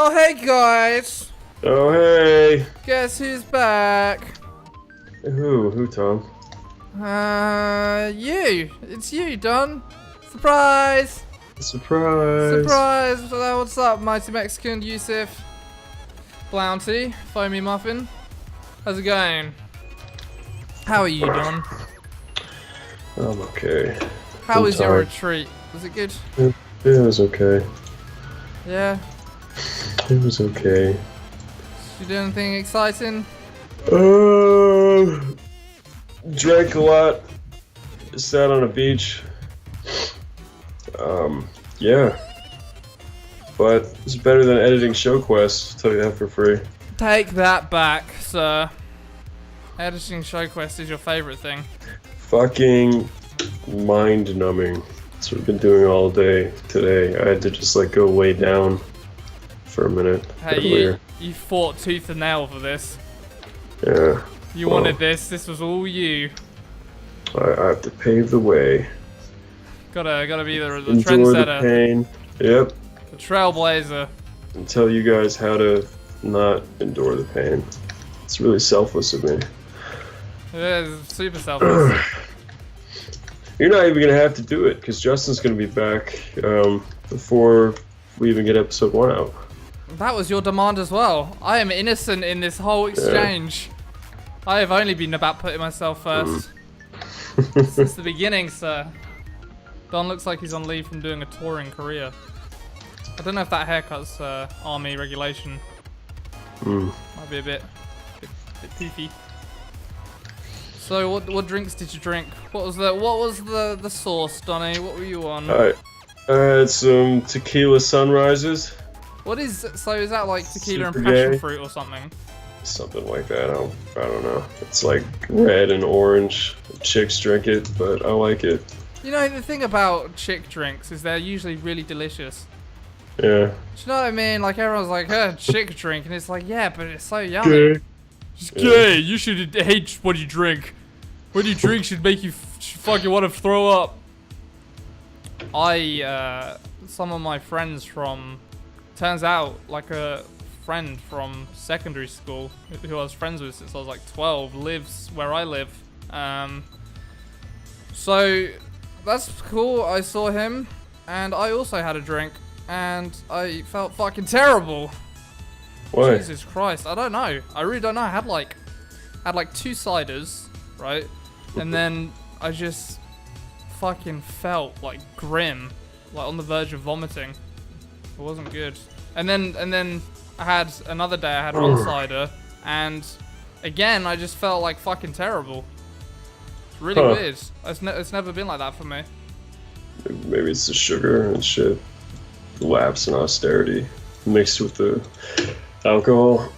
Oh, hey guys! Oh, hey! Guess who's back? Who, Tom? You! It's you, Don! Surprise! Surprise! Surprise! What's up, Mighty Mexican, Yusuf? Blounty, Foamy Muffin? How's it going? How are you, Don? I'm okay. How was your retreat? Was it good? It was okay. Yeah? It was okay. Did you do anything exciting? Drank a lot. Sat on a beach. Yeah. But it's better than editing show quests, I'll tell you that for free. Take that back, sir. Editing show quest is your favorite thing. Fucking mind-numbing. That's what I've been doing all day today. I had to just like go way down for a minute earlier. You fought tooth and nail for this. Yeah. You wanted this. This was all you. I have to pave the way. Gotta be the Endure trendsetter. the pain. Yep. The trailblazer. And tell you guys how to not endure the pain. It's really selfless of me. It is super selfless. You're not even gonna have to do it because Justin's gonna be back before we even get episode 1 out. That was your demand as well. I am innocent in this whole exchange. Yeah. I have only been about putting myself first. Since the beginning, sir. Don looks like he's on leave from doing a touring career. I don't know if that haircut's army regulation. Might be a bit poofy. So what drinks did you drink? What was the sauce, Donnie? What were you on? I had some tequila sunrises. Is that like tequila Super and passion gay. fruit or something? Something like that. I don't know. It's like red and orange. Chicks drink it, but I like it. You know, the thing about chick drinks is they're usually really delicious. Yeah. Do you know what I mean? Like everyone's like, chick drink, and it's like, yeah, but it's so yummy. Gay. It's gay. You should hate what you drink. What you drink should make you fucking want to throw up. Some of my friends from, turns out, like a friend from secondary school who I was friends with since I was like 12 lives where I live. So that's cool. I saw him, and I also had a drink, and I felt fucking terrible. Why? Jesus Christ, I don't know. I really don't know. I had like 2 ciders, right? And then I just fucking felt like grim, like on the verge of vomiting. It wasn't good. And then I had another day. I had 1 cider, and again I just felt like fucking terrible. It's really weird. It's never been like that for me. Maybe it's the sugar and shit. Lapse and austerity mixed with the alcohol.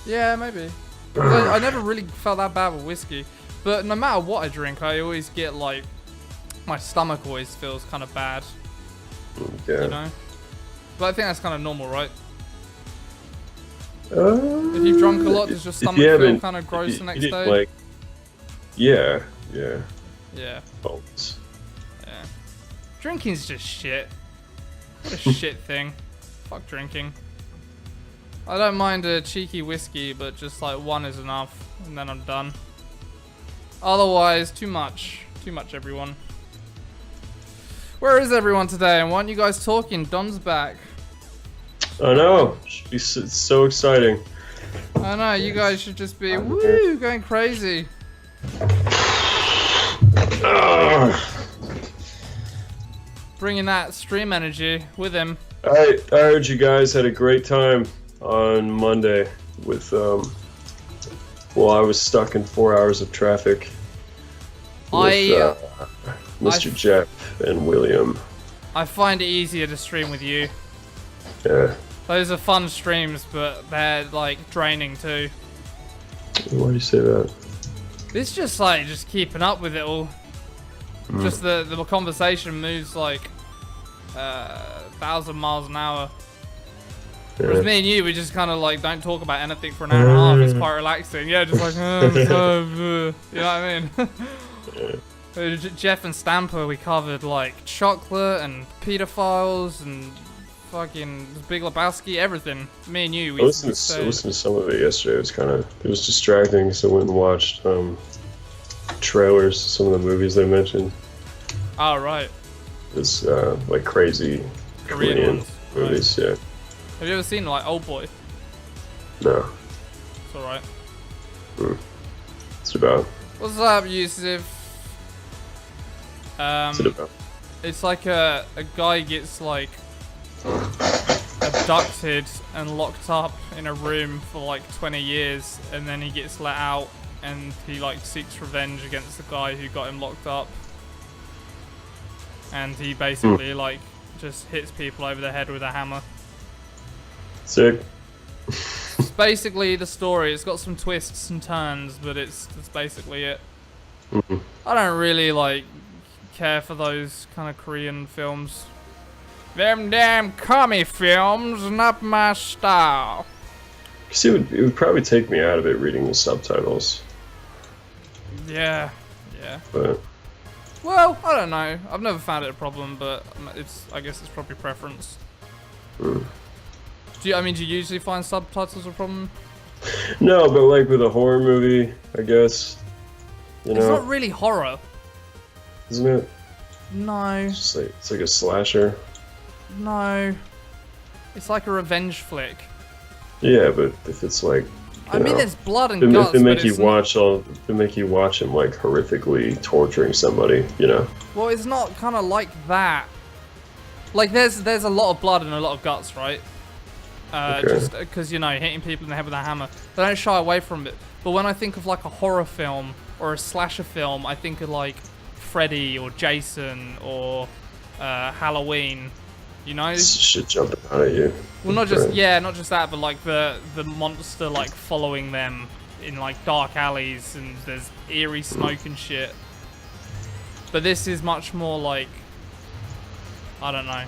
Yeah, maybe. I never really felt that bad with whiskey, but no matter what I drink, I always get like my stomach always feels kind of bad. Okay. You know, but I think that's kind of normal, right? If you've drunk a lot, does your stomach feel kind of gross the next day? Like, yeah. Yeah. Bones. Yeah. Drinking's just shit. What a shit thing. Fuck drinking. I don't mind a cheeky whiskey, but just like 1 is enough, and then I'm done. Otherwise, too much. Too much, everyone. Where is everyone today? And why aren't you guys talking? Don's back. I know. Should be so exciting. I know. You guys should just be woo, going crazy. Bringing that stream energy with him. I heard you guys had a great time on Monday with well, I was stuck in 4 hours of traffic with Mr. Jeff and William. I find it easier to stream with you. Yeah. Those are fun streams, but they're like draining too. Why do you say that? It's just like keeping up with it all. Just the conversation moves like 1,000 miles an hour. Yeah. Whereas me and you, we just kind of like don't talk about anything for an hour and a half. It's quite relaxing. Yeah, just like, you know what I mean? Jeff and Stamper, we covered like chocolate and pedophiles and fucking Big Lebowski, everything. Me and you. I listened to some of it yesterday. It was distracting, so I went and watched trailers to some of the movies they mentioned. Oh, right. It's like crazy Korean movies, right. Yeah. Have you ever seen like Old Boy? No. It's alright. It's about. What's up, Yusuf? What's it about? It's like a guy gets like abducted and locked up in a room for like 20 years, and then he gets let out, and he like seeks revenge against the guy who got him locked up. And he basically like just hits people over the head with a hammer. Sick. It's basically the story. It's got some twists and turns, but that's basically it. I don't really like care for those kind of Korean films. Them damn commie films, not my style. Cause it would probably take me out of it reading the subtitles. Yeah. But Well, I don't know. I've never found it a problem, but I guess it's probably preference. Do you usually find subtitles a problem? No, but like with a horror movie, I guess. It's not really horror. Isn't it? No. It's like a slasher. No. It's like a revenge flick. Yeah, but if it's like, there's blood and guts. They make you watch him like horrifically torturing somebody, Well, it's not kind of like that. Like there's a lot of blood and a lot of guts, right? Just because hitting people in the head with a hammer. They don't shy away from it. But when I think of like a horror film or a slasher film, I think of like Freddy or Jason or Halloween. Shit jumping out at you. Well, not just that, but like the monster like following them in like dark alleys, and there's eerie smoke and shit. But this is much more like, I don't know.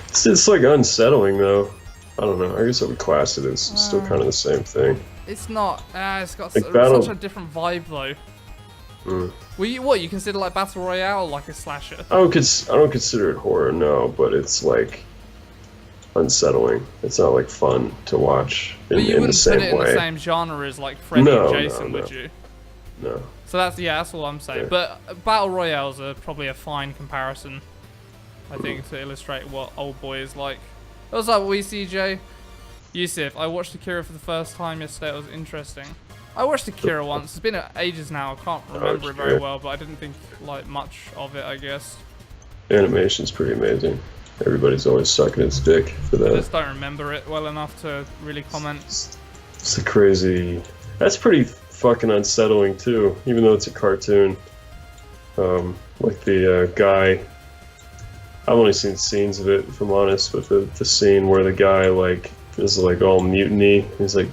It's like unsettling though. I don't know. I guess I would class it as still kind of the same thing. It's not. It's got like such a different vibe though. Well, you consider like Battle Royale like a slasher? I don't consider it horror, no, but it's like unsettling. It's not like fun to watch in the same way. But you wouldn't put it in the same genre as like Freddy and Jason, would you? No. So that's all I'm saying. Yeah. But Battle Royales are probably a fine comparison, I think, to illustrate what Old Boy is like. What's up, CJ? Yusuf, I watched Akira for the first time yesterday. It was interesting. I watched Akira once. It's been ages now. I can't remember it very well, but I didn't think like much of it, I guess. Animation's pretty amazing. Everybody's always sucking its dick for that. I just don't remember it well enough to really comment. It's a crazy. That's pretty fucking unsettling too, even though it's a cartoon. Like the guy. I've only seen scenes of it, if I'm honest, but the scene where the guy like is like all mutiny. He's like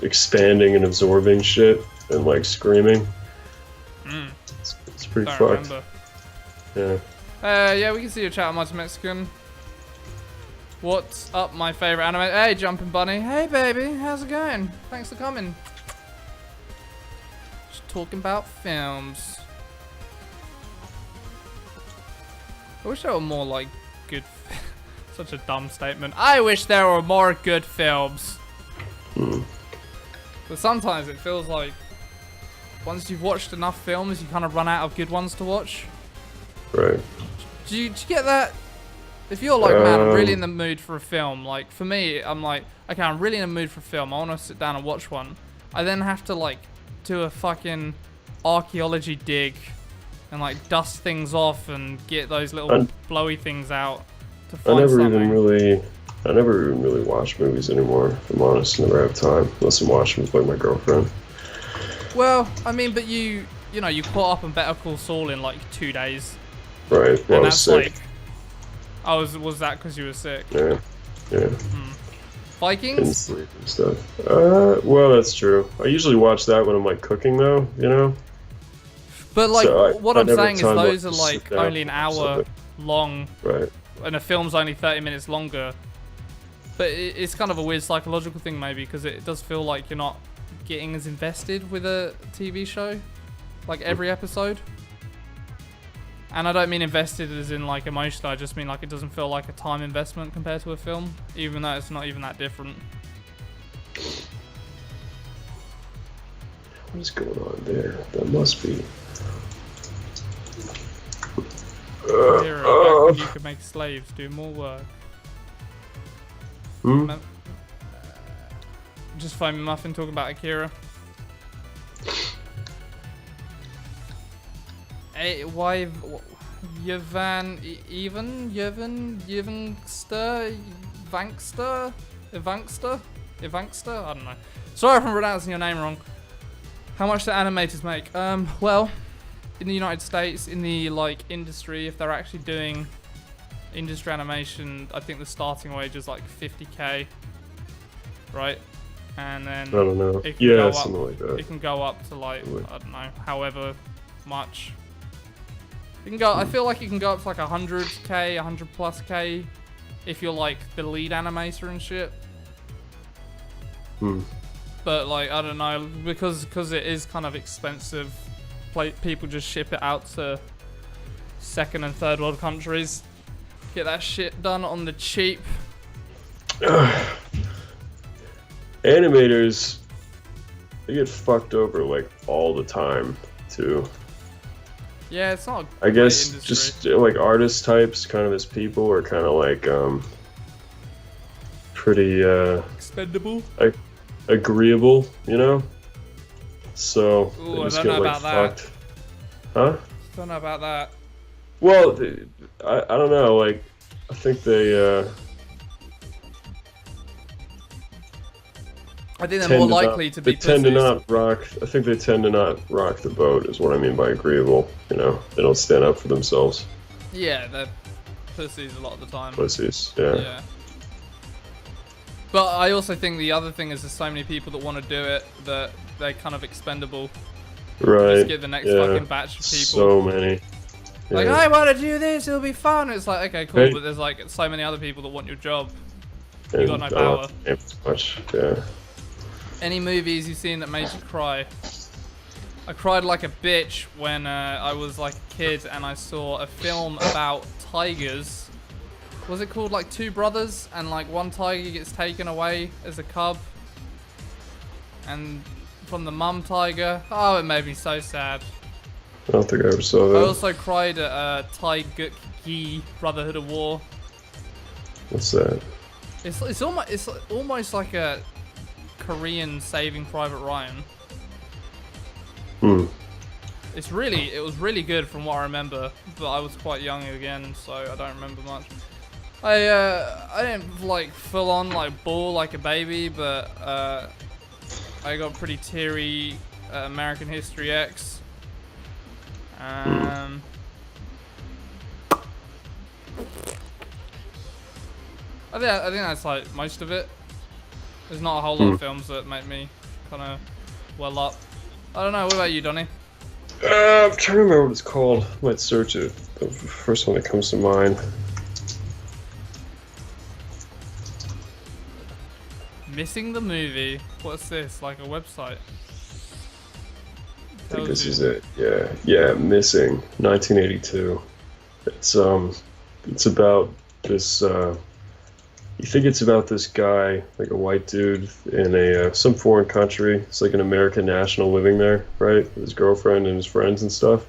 expanding and absorbing shit and like screaming. It's pretty fucked. Remember. Yeah. Yeah, we can see your chat on Mighty Mexican. What's up, my favorite anime? Hey, Jumping Bunny. Hey, baby. How's it going? Thanks for coming. Just talking about films. I wish there were more like good. Such a dumb statement. I wish there were more good films. But sometimes it feels like once you've watched enough films, you kind of run out of good ones to watch. Right. Do you get that? If you're like, man, I'm really in the mood for a film. Like for me, I'm like, okay, I'm really in the mood for a film. I want to sit down and watch one. I then have to like do a fucking archaeology dig and like dust things off and get those little blowy things out to find I never something. even really watch movies anymore, if I'm honest. I never have time, unless I'm watching with like my girlfriend. Well, I mean, but you caught up on Better Call Saul in like 2 days. Right, well, I was sick. Was that because you were sick? Yeah. Vikings? Didn't sleep and stuff. Well, that's true. I usually watch that when I'm like cooking though, But like, so what I'm saying is those are like only an hour long. Right. And a film's only 30 minutes longer. But it's kind of a weird psychological thing maybe, because it does feel like you're not getting as invested with a TV show. Like every episode. And I don't mean invested as in like emotional, I just mean like it doesn't feel like a time investment compared to a film, even though it's not even that different. What is going on there? That must be. You could make slaves do more work. Just find me Muffin talking about Akira. Hey, why? Vankster? I don't know. Sorry if I'm pronouncing your name wrong. How much do animators make? Well, in the United States, in the like industry, if they're actually doing industry animation, I think the starting wage is like 50k, right? And then I don't know. It can Yeah, go up, something like that. It can go up to like I don't know, however much. You can go. I feel like you can go up to like 100k, 100 plus k, if you're like the lead animator and shit. But like I don't know, because it is kind of expensive. People just ship it out to second and third world countries. Get that shit done on the cheap. Animators, they get fucked over like all the time too. Yeah, it's not. I guess industry. Just like artist types, kind of as people, are kind of like pretty expendable, agreeable, you know. So ooh, they just I don't get know like about fucked. Huh? Don't know about that. Well, I don't know. Like, I think they. I think they're more likely to be. They tend to not rock. I think they tend to not rock the boat. Is what I mean by agreeable. You know, they don't stand up for themselves. Yeah, they're pussies a lot of the time. Pussies. Yeah. Yeah. But I also think the other thing is there's so many people that want to do it that they're kind of expendable. Right. Just get the next fucking batch of people. So many. Like, Yeah. I want to do this, it'll be fun. It's like, okay, cool, Hey. but there's like so many other people that want your job. And You got no power. As much. Yeah. Any movies you've seen that made you cry? I cried like a bitch when I was like a kid and I saw a film about tigers. Was it called like Two Brothers? And like one tiger gets taken away as a cub. And from the mum tiger. Oh, it made me so sad. I don't think I ever saw that. I also cried at Taigukgi Brotherhood of War. What's that? It's almost like a Korean Saving Private Ryan. It was really good from what I remember, but I was quite young again, so I don't remember much. I didn't like full on like bawl like a baby, but I got pretty teary at American History X. I think that's like most of it. There's not a whole lot of films that make me kind of well up. I don't know. What about you, Donnie? I'm trying to remember what it's called. I might search it. The first one that comes to mind. Missing the movie. What's this? Like a website? I think this is it. Yeah. Missing. 1982. It's about this. You think it's about this guy, like a white dude in some foreign country. It's like an American national living there, right? With his girlfriend and his friends and stuff.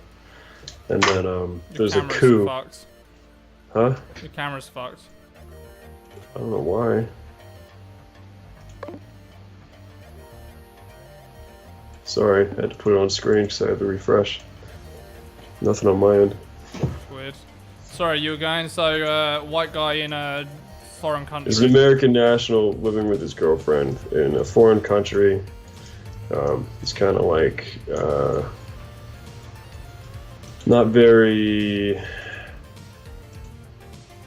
And then there's a coup. Fucked. Huh? The camera's fucked. I don't know why. Sorry, I had to put it on screen because I had to refresh. Nothing on my end. Weird. Sorry, you were going. So, white guy in a foreign country. He's an American national living with his girlfriend in a foreign country. He's kind of like not very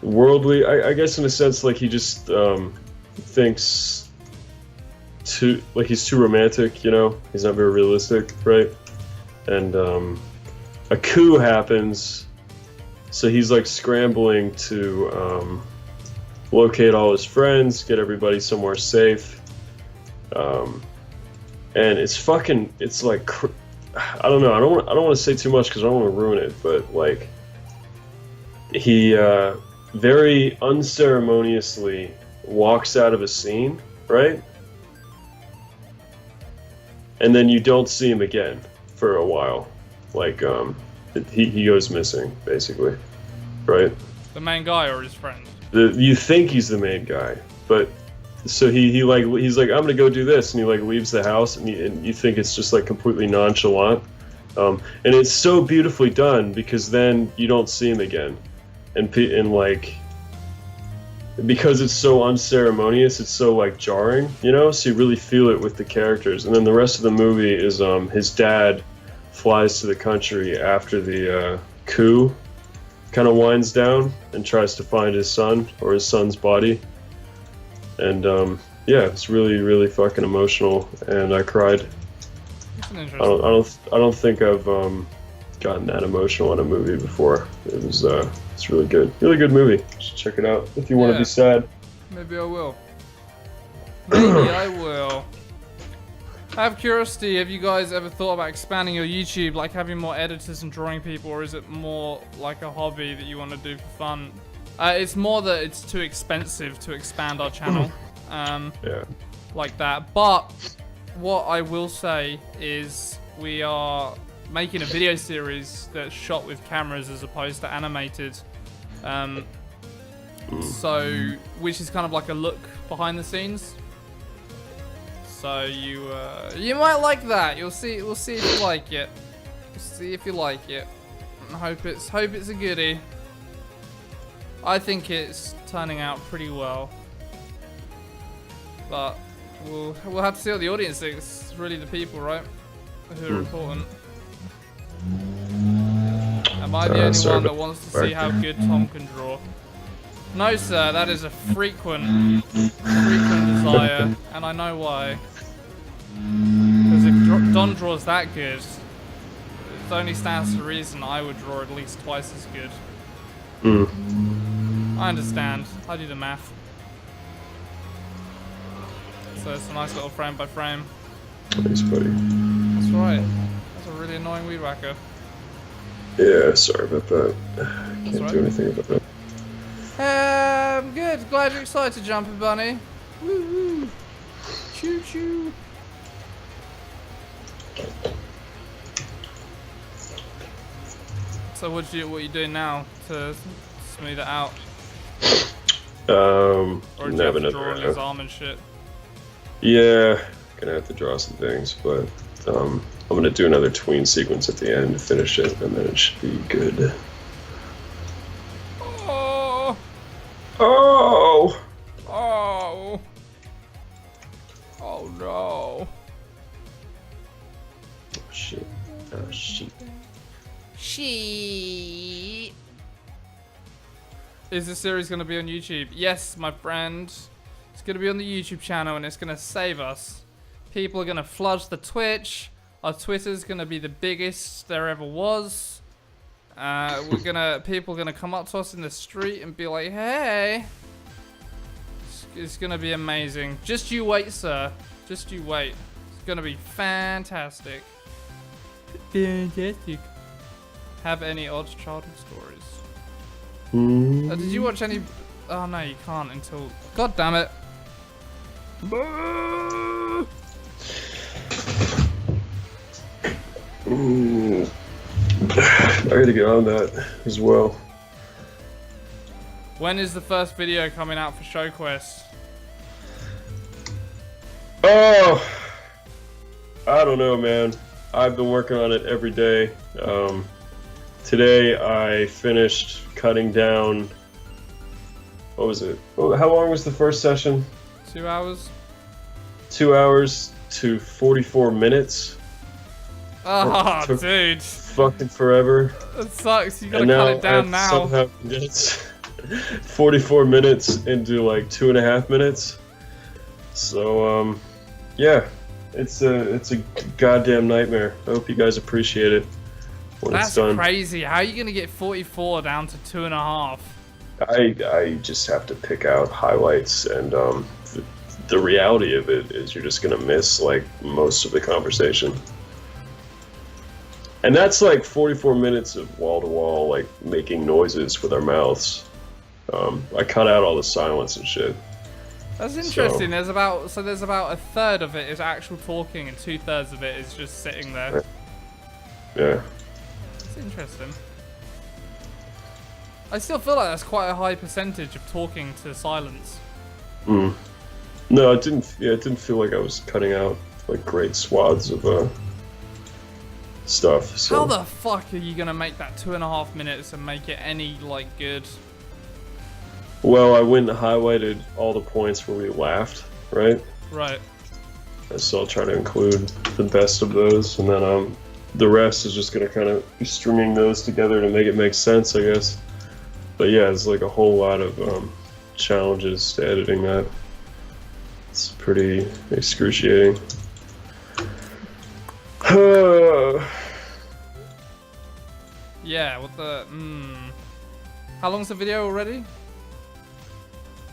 worldly. I guess in a sense, like he just thinks he's too romantic. You know, he's not very realistic, right? And a coup happens, so he's like scrambling to locate all his friends, get everybody somewhere safe, and it's like I don't know. I don't want to say too much because I don't want to ruin it, but like he very unceremoniously walks out of a scene, right? And then you don't see him again for a while. Like, he goes missing, basically, right? The main guy or his friend? You think he's the main guy, but so he's like, I'm gonna go do this, and he like leaves the house, and you think it's just like completely nonchalant, and it's so beautifully done because then you don't see him again, and like, because it's so unceremonious, it's so like jarring, you know. So you really feel it with the characters, and then the rest of the movie is his dad flies to the country after the coup kind of winds down and tries to find his son or his son's body, and yeah, it's really fucking emotional, and I cried. That's I don't think I've gotten that emotional in a movie before. It's really good movie. You should check it out if you want to be sad. Maybe I will. Maybe I will. I have curiosity, have you guys ever thought about expanding your YouTube, like having more editors and drawing people, or is it more like a hobby that you want to do for fun? It's more that it's too expensive to expand our channel. Yeah. Like that. But what I will say is we are making a video series that's shot with cameras as opposed to animated. So, which is kind of like a look behind the scenes. So you might like that. We'll see if you like it. We'll see if you like it. I hope it's a goodie. I think it's turning out pretty well. But we'll have to see what the audience thinks. It's really the people, right? Who are important. Am I the only one that wants to see how good Tom can draw? No, sir, that is a frequent desire, and I know why. Because if Don draws that good, it only stands to reason I would draw at least twice as good. I understand. I do the math. So it's a nice little frame by frame. Thanks, buddy. That's right. That's a really annoying weed whacker. Yeah, sorry about that. Can't right. do anything about that. Good. Glad you're excited, Jumping Bunny. Woo woo. Choo choo. So what you doing now to smooth it out? Or do you have to draw on his arm and shit? Yeah, gonna have to draw some things, but I'm gonna do another tween sequence at the end to finish it, and then it should be good. Oh. Oh! Oh. Oh no. Oh shit. Oh shit. Shit. Is this series going to be on YouTube? Yes, my friend. It's going to be on the YouTube channel, and it's going to save us. People are going to flood the Twitch. Our Twitter's going to be the biggest there ever was. People are going to come up to us in the street and be like, hey. It's going to be amazing. Just you wait, sir. Just you wait. It's going to be fantastic. Fantastic. Have any odd childhood stories? Did you watch any? Oh no, you can't until. God damn it! I gotta get on that as well. When is the first video coming out for ShowQuest? Oh, I don't know, man. I've been working on it every day. Today I finished cutting down. What was it? How long was the first session? 2 hours. 2 hours to 44 minutes. Oh, dude. Fucking forever. That sucks. You gotta cut it down now. Somehow gets 44 minutes into like 2.5 minutes. So yeah, it's a goddamn nightmare. I hope you guys appreciate it. That's crazy. How are you gonna get 44 down to 2.5? I just have to pick out highlights, and the reality of it is you're just gonna miss like most of the conversation. And that's like 44 minutes of wall-to-wall, like, making noises with our mouths. I cut out all the silence and shit. That's interesting. There's about a third of it is actual talking, and 2/3 of it is just sitting there. Yeah. That's interesting. I still feel like that's quite a high percentage of talking to silence. No, it didn't. Yeah, it didn't feel like I was cutting out like great swaths of stuff. So. How the fuck are you gonna make that 2.5 minutes and make it any like good? Well, I went and highlighted all the points where we laughed, right? Right. So I'll try to include the best of those, and then the rest is just gonna kind of be stringing those together to make it make sense, I guess. But yeah, it's like a whole lot of challenges to editing that. It's pretty excruciating. Yeah, what the How long's the video already?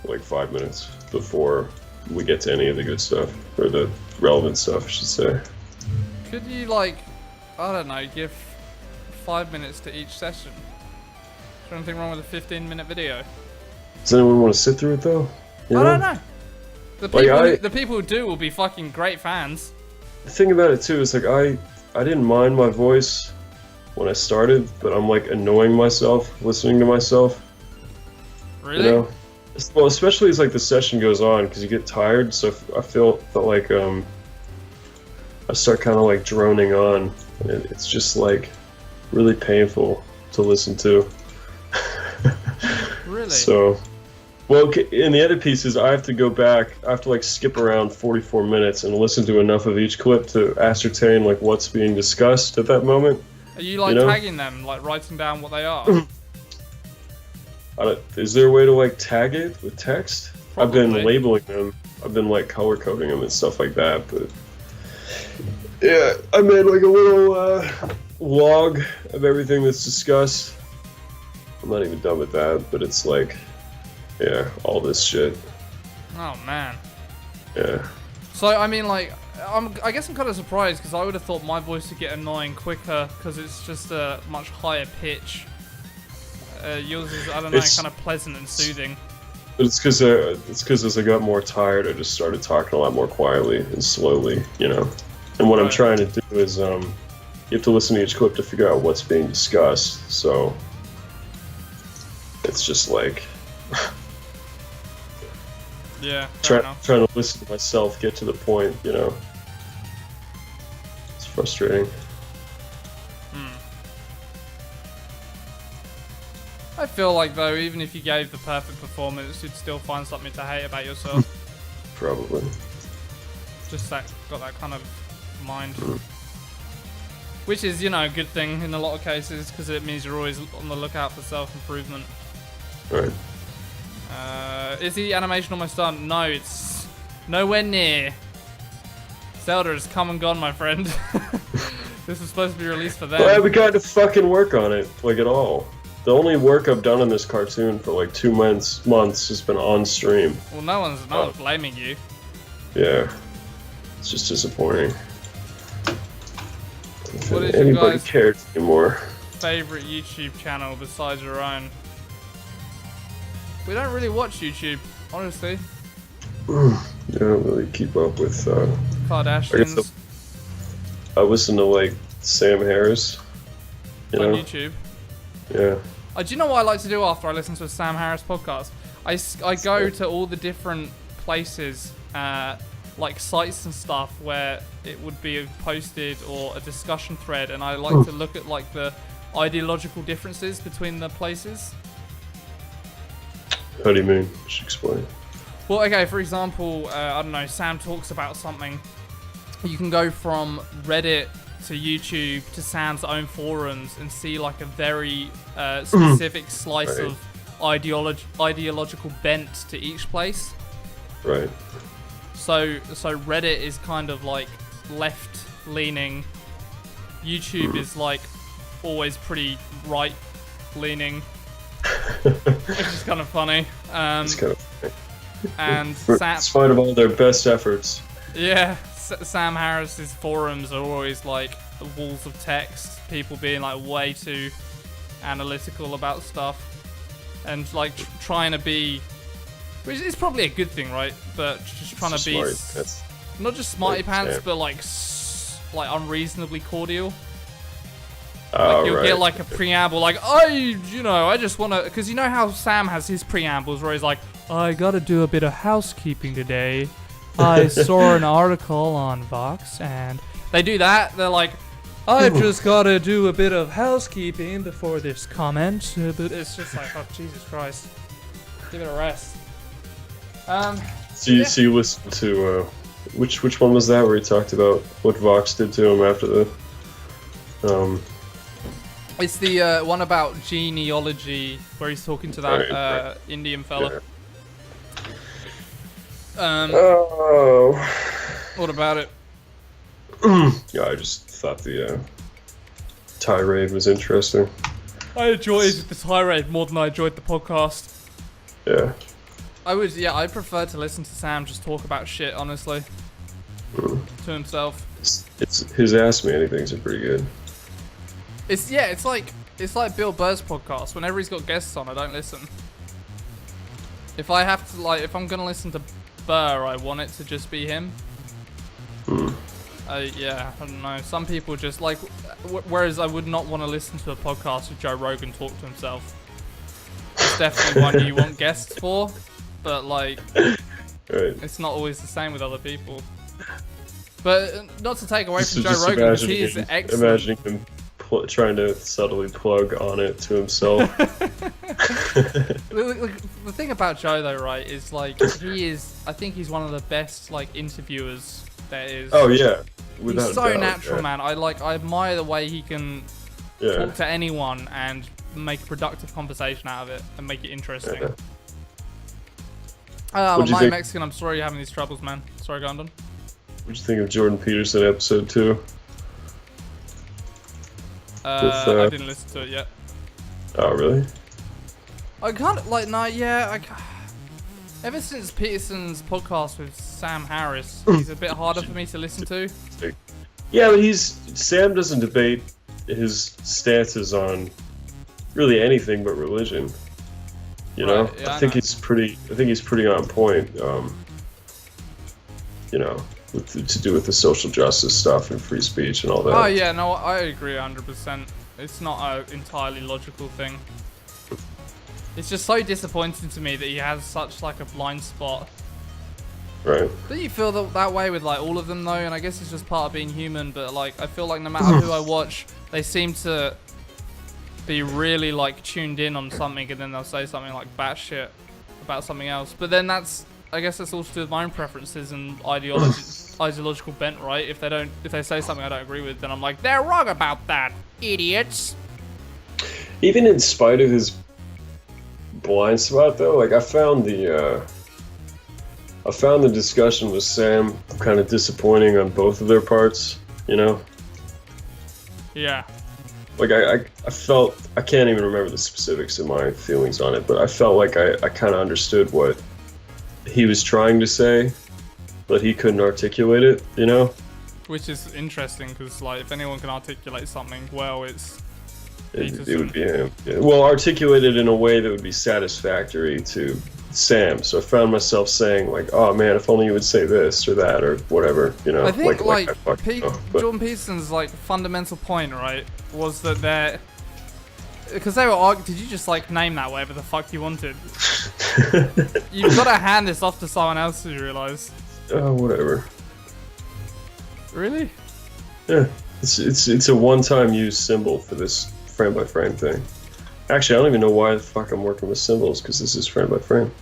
Like 5 minutes before we get to any of the good stuff, or the relevant stuff, I should say. Could you, like, I don't know, give 5 minutes to each session? Is there anything wrong with a 15-minute video? Does anyone want to sit through it though? I don't know. The people who do will be fucking great fans. The thing about it too is like I didn't mind my voice when I started, but I'm like annoying myself listening to myself. Really? You know? Well, especially as like the session goes on, because you get tired. So I felt like I start kind of like droning on, and it's just like really painful to listen to. Really? So, well, in the edit pieces, I have to go back. I have to like skip around 44 minutes and listen to enough of each clip to ascertain like what's being discussed at that moment. Are you like tagging them, like writing down what they are? Is there a way to like tag it with text? Probably. I've been labeling them. I've been like color coding them and stuff like that. But yeah, I made like a little log of everything that's discussed. I'm not even done with that, but it's like, yeah, all this shit. Oh man. Yeah. So I mean, like, I guess I'm kind of surprised because I would have thought my voice would get annoying quicker because it's just a much higher pitch. Yours is, I don't know, kind of pleasant and soothing. But it's because as I got more tired, I just started talking a lot more quietly and slowly, you know. And what I'm trying to do is, you have to listen to each clip to figure out what's being discussed. So it's just like, yeah, trying to listen to myself get to the point, you know. It's frustrating. I feel like, though, even if you gave the perfect performance, you'd still find something to hate about yourself. Probably. Just got that kind of mind. Which is, you know, a good thing in a lot of cases, because it means you're always on the lookout for self-improvement. Right. Is the animation almost done? No, it's nowhere near. Zelda has come and gone, my friend. This was supposed to be released for them. Well, we got to fucking work on it, like, at all. The only work I've done on this cartoon for like 2 months has been on stream. Well, no one's blaming you. Yeah, it's just disappointing. What is anybody your guys' cares anymore? favorite YouTube channel besides your own? We don't really watch YouTube, honestly. I don't really keep up with Kardashians. I listen to like Sam Harris. You on know? YouTube. Yeah. Do you know what I like to do after I listen to a Sam Harris podcast? I go to all the different places, like sites and stuff, where it would be posted or a discussion thread, and I like to look at like the ideological differences between the places. How do you mean? You should explain. Well, okay, for example, I don't know, Sam talks about something. You can go from Reddit to YouTube to Sam's own forums and see like a very specific slice of ideological bent to each place. Right. So Reddit is kind of like left leaning. YouTube is like always pretty right leaning. Which is kind of funny. It's kind of funny. And In spite of all their best efforts. Yeah, Sam Harris's forums are always like walls of text, people being like way too analytical about stuff, and like trying to be, which is probably a good thing, right? But just trying to be not just smarty pants, but like unreasonably cordial. Like you'll get like a preamble, like I just want to, because you know how Sam has his preambles where he's like, I gotta do a bit of housekeeping today. I saw an article on Vox, and they do that. They're like, I've just gotta do a bit of housekeeping before this comment. But it's just like, oh Jesus Christ, give it a rest. So you listened to which one was that where he talked about what Vox did to him after the It's the one about genealogy where he's talking to that Indian fella. What about it? Yeah, I just thought the tirade was interesting. I enjoyed the tirade more than I enjoyed the podcast. Yeah. I prefer to listen to Sam just talk about shit, honestly. To himself. It's his Ask Me Anythings are pretty good. It's like Bill Burr's podcast. Whenever he's got guests on, I don't listen. If I'm gonna listen to Burr, I want it to just be him. Yeah, I don't know. Some people just like, whereas I would not want to listen to a podcast with Joe Rogan talk to himself. It's definitely one you want guests for, but like, it's not always the same with other people. But not to take away from Joe Rogan, because he is excellent. Imagining him trying to subtly plug on it to himself. The thing about Joe though, right, is like I think he's one of the best like interviewers there is. Oh yeah, he's so natural, man. I admire the way he can talk to anyone and make a productive conversation out of it and make it interesting. My Mexican, I'm sorry you're having these troubles, man. Sorry, Gondon. What'd you think of Jordan Peterson episode 2? I didn't listen to it yet. Oh, really? I can't, ever since Peterson's podcast with Sam Harris, he's a bit harder for me to listen to. Yeah, but Sam doesn't debate his stances on really anything but religion. You know? Yeah, I think he's pretty on point, to do with the social justice stuff and free speech and all that. Oh yeah, no, I agree 100%. It's not an entirely logical thing. It's just so disappointing to me that he has such like a blind spot. Right. Do you feel that way with like all of them though? And I guess it's just part of being human, but like I feel like no matter who I watch, they seem to be really like tuned in on something, and then they'll say something like batshit about something else. But then I guess that's all to do with my own preferences and ideological bent, right? If they say something I don't agree with, then I'm like, they're wrong about that, idiots. Even in spite of his blind spot, though, like I found the discussion with Sam kind of disappointing on both of their parts, you know? Yeah. Like I felt, I can't even remember the specifics of my feelings on it, but I felt like I kind of understood what he was trying to say, but he couldn't articulate it, you know? Which is interesting, because like if anyone can articulate something well, it would be him. Yeah. Well, articulate it in a way that would be satisfactory to Sam. So I found myself saying like, oh man, if only you would say this or that or whatever, you know? I think Jordan Peterson's like fundamental point, right, was that because they were arguing, did you just like name that whatever the fuck you wanted? You've got to hand this off to someone else, you realise. Oh, whatever. Really? Yeah, it's a one-time use symbol for this frame-by-frame thing. Actually, I don't even know why the fuck I'm working with symbols, because this is frame-by-frame.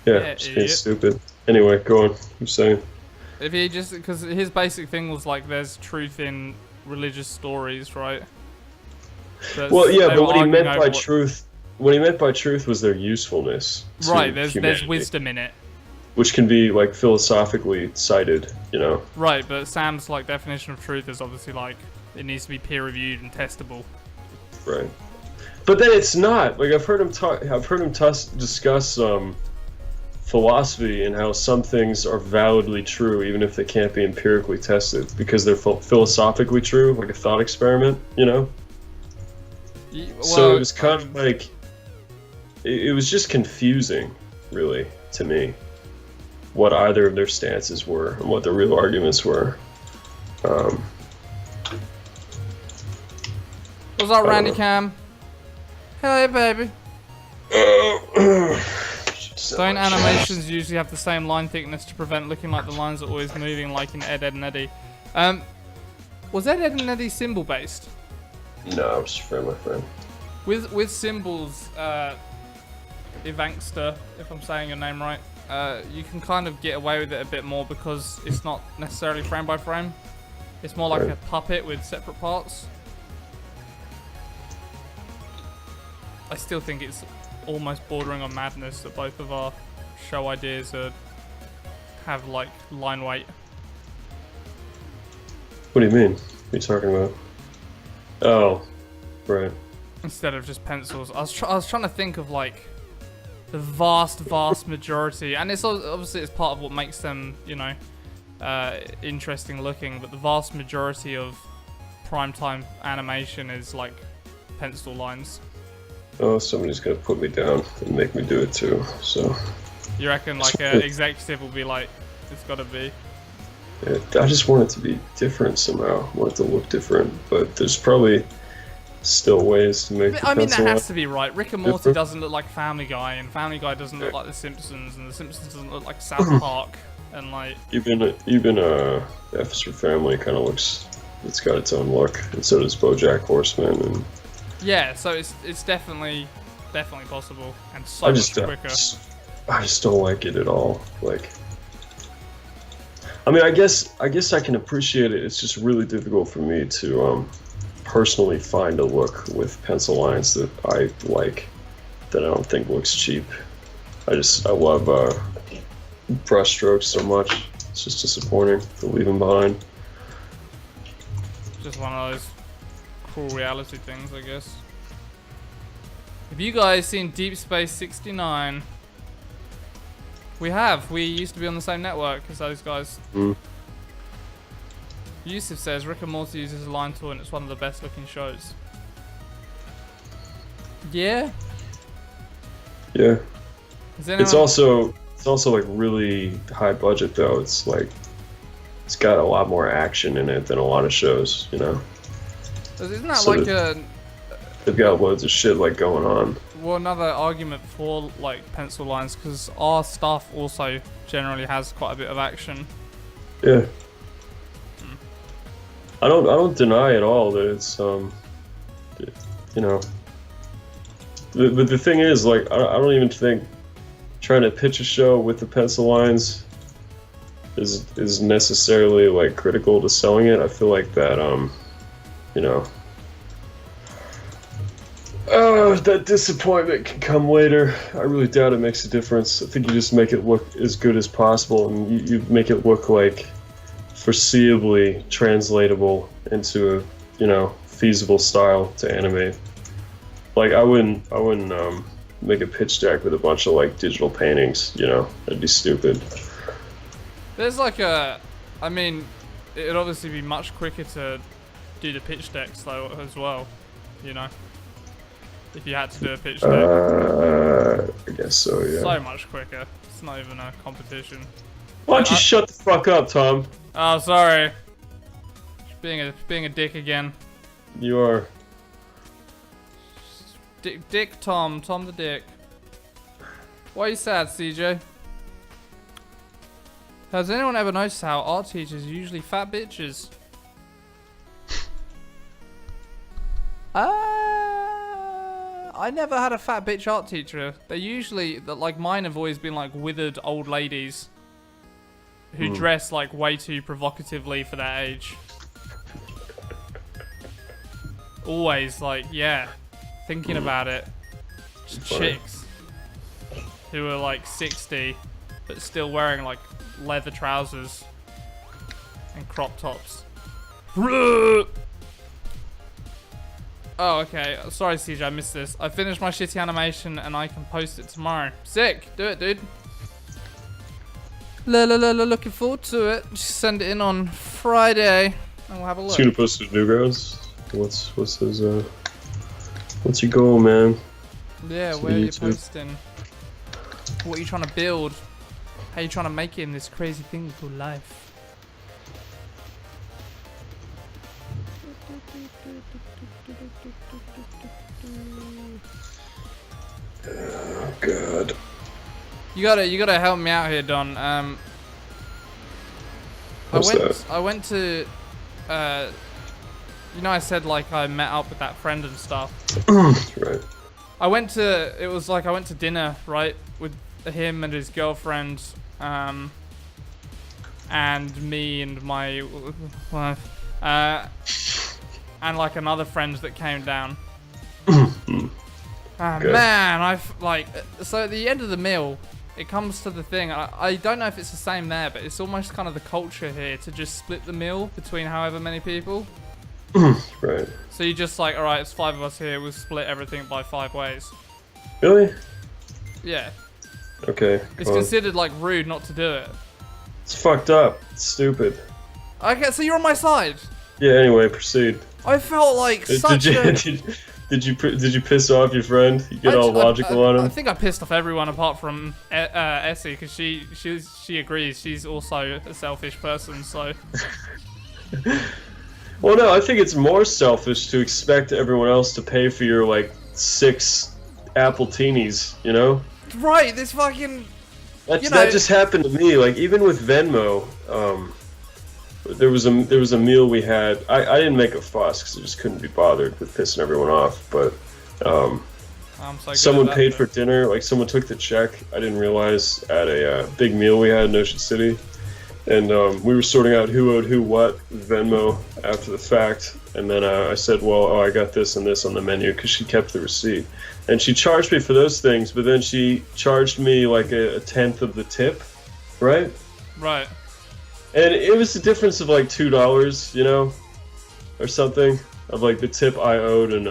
Yeah, just being stupid. Anyway, go on. I'm saying. If he just, because his basic thing was like, there's truth in religious stories, right? Well, yeah, but what he meant by truth was their usefulness. Right, there's wisdom in it. Which can be like philosophically cited, you know. Right, but Sam's like definition of truth is obviously like it needs to be peer reviewed and testable. Right, but then it's not. Like I've heard him discuss philosophy and how some things are validly true even if they can't be empirically tested because they're philosophically true, like a thought experiment, you know? Well, so it was kind of like, it was just confusing, really, to me, what either of their stances were and what the real arguments were. What's up, Randy Cam? Hey, baby. Don't animations usually have the same line thickness to prevent looking like the lines are always moving, like in Ed, Edd and Eddy? Was Ed, Edd and Eddy symbol based? No, I was just friend my friend. With symbols, Evankster, if I'm saying your name right, you can kind of get away with it a bit more because it's not necessarily frame by frame. It's more like a puppet with separate parts. I still think it's almost bordering on madness that both of our show ideas have like line weight. What do you mean? What are you talking about? Oh, right. Instead of just pencils. I was trying to think of like the vast majority, and it's obviously it's part of what makes them, you know, interesting looking, but the vast majority of primetime animation is like pencil lines. Oh, somebody's gonna put me down and make me do it too, so... You reckon like an executive will be like, it's gotta be? Yeah, I just want it to be different somehow. I want it to look different, but there's probably still ways to make the I mean, that pencil has to be right. Rick and Morty doesn't look like Family Guy, and Family Guy doesn't look like The Simpsons, and The Simpsons doesn't look like South Park, and like... Even F is for Family kind of looks... It's got its own look, and so does BoJack Horseman, and... Yeah, so it's definitely possible, and so much quicker. I just don't like it at all. Like, I mean, I guess I can appreciate it. It's just really difficult for me to personally find a look with pencil lines that I like, that I don't think looks cheap. I love brush strokes so much. It's just disappointing to leave them behind. Just one of those cruel reality things, I guess. Have you guys seen Deep Space 69? We have. We used to be on the same network as those guys. Yusuf says Rick and Morty uses a line tool and it's one of the best looking shows. Yeah? Yeah. It's also like really high budget though. It's like it's got a lot more action in it than a lot of shows, you know. Isn't that so like they've got loads of shit like going on. Well, another argument for like pencil lines, because our stuff also generally has quite a bit of action. Yeah. I don't deny at all that it's you know. But the thing is, like, I don't even think trying to pitch a show with the pencil lines is necessarily like critical to selling it. I feel like that you know, that disappointment can come later. I really doubt it makes a difference. I think you just make it look as good as possible, and you make it look like foreseeably translatable into a, you know, feasible style to animate. Like I wouldn't make a pitch deck with a bunch of like digital paintings, you know, that'd be stupid. There's like I mean, it'd obviously be much quicker to do the pitch decks though as well, you know, if you had to do a pitch deck. I guess so, yeah. So much quicker. It's not even a competition. Why don't you shut the fuck up, Tom? Oh, sorry. Being a dick again. You are. Dick Tom the dick. Why are you sad, CJ? Has anyone ever noticed how art teachers are usually fat bitches? I never had a fat bitch art teacher. They're usually, like mine have always been like withered old ladies who dress like way too provocatively for their age. Always like, yeah, thinking about it. Just chicks who are like 60 but still wearing like leather trousers and crop tops. Oh, okay. Sorry, CJ, I missed this. I finished my shitty animation and I can post it tomorrow. Sick. Do it, dude. Looking forward to it. Just send it in on Friday, and we'll have a look. He's gonna post his Newgrounds. What's his what's your goal, man? Yeah, where are you posting? What are you trying to build? How are you trying to make it in this crazy thing called life? Oh God. You gotta help me out here, Don. I went to, you know, I said like I met up with that friend and stuff. Right. I went to dinner, right, with him and his girlfriend, and me and my wife, and like another friend that came down. Okay. Man, so at the end of the meal, it comes to the thing. I don't know if it's the same there, but it's almost kind of the culture here to just split the meal between however many people. Right. So you just like, all right, it's 5 of us here. We'll split everything by 5 ways. Really? Yeah. Okay. It's considered like rude not to do it. It's fucked up. It's stupid. Okay, so you're on my side. Yeah. Anyway, proceed. I felt like Did you piss off your friend? You get all logical on him. I think I pissed off everyone apart from Essie, because she agrees. She's also a selfish person, so. Well, no, I think it's more selfish to expect everyone else to pay for your like 6 apple teenies. You know. Right. This fucking. That just happened to me. Like even with Venmo, there was a meal we had. I didn't make a fuss because I just couldn't be bothered with pissing everyone off. But someone paid for dinner. Like someone took the check. I didn't realize at a big meal we had in Ocean City, and we were sorting out who owed who what with Venmo after the fact. And then I said, well, I got this and this on the menu because she kept the receipt, and she charged me for those things. But then she charged me like a 1/10 of the tip, right? Right. And it was a difference of like $2, you know, or something, of like the tip I owed and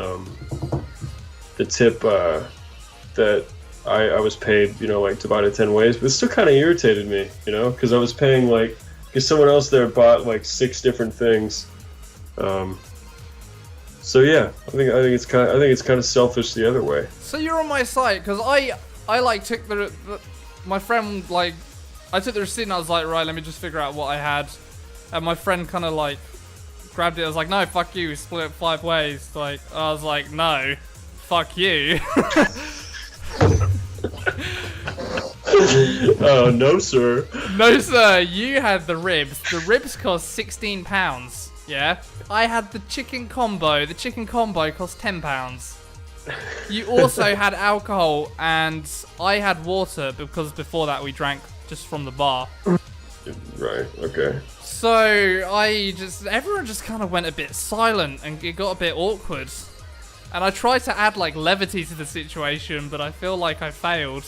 the tip that I was paid, you know, like divided 10 ways. But it still kind of irritated me, you know, because I was paying like, because someone else there bought like 6 different things. So yeah, I think it's kind of selfish the other way. So you're on my side because I like took my friend like. I took the receipt and I was like, right, let me just figure out what I had. And my friend kind of like grabbed it. I was like, no, fuck you. We split it 5 ways. Like, I was like, no, fuck you. Oh, no, sir. No, sir. You had the ribs. The ribs cost £16. Yeah. I had the chicken combo. The chicken combo cost £10. You also had alcohol and I had water because before that we drank just from the bar. Right, okay. So everyone just kind of went a bit silent and it got a bit awkward. And I tried to add like levity to the situation, but I feel like I failed.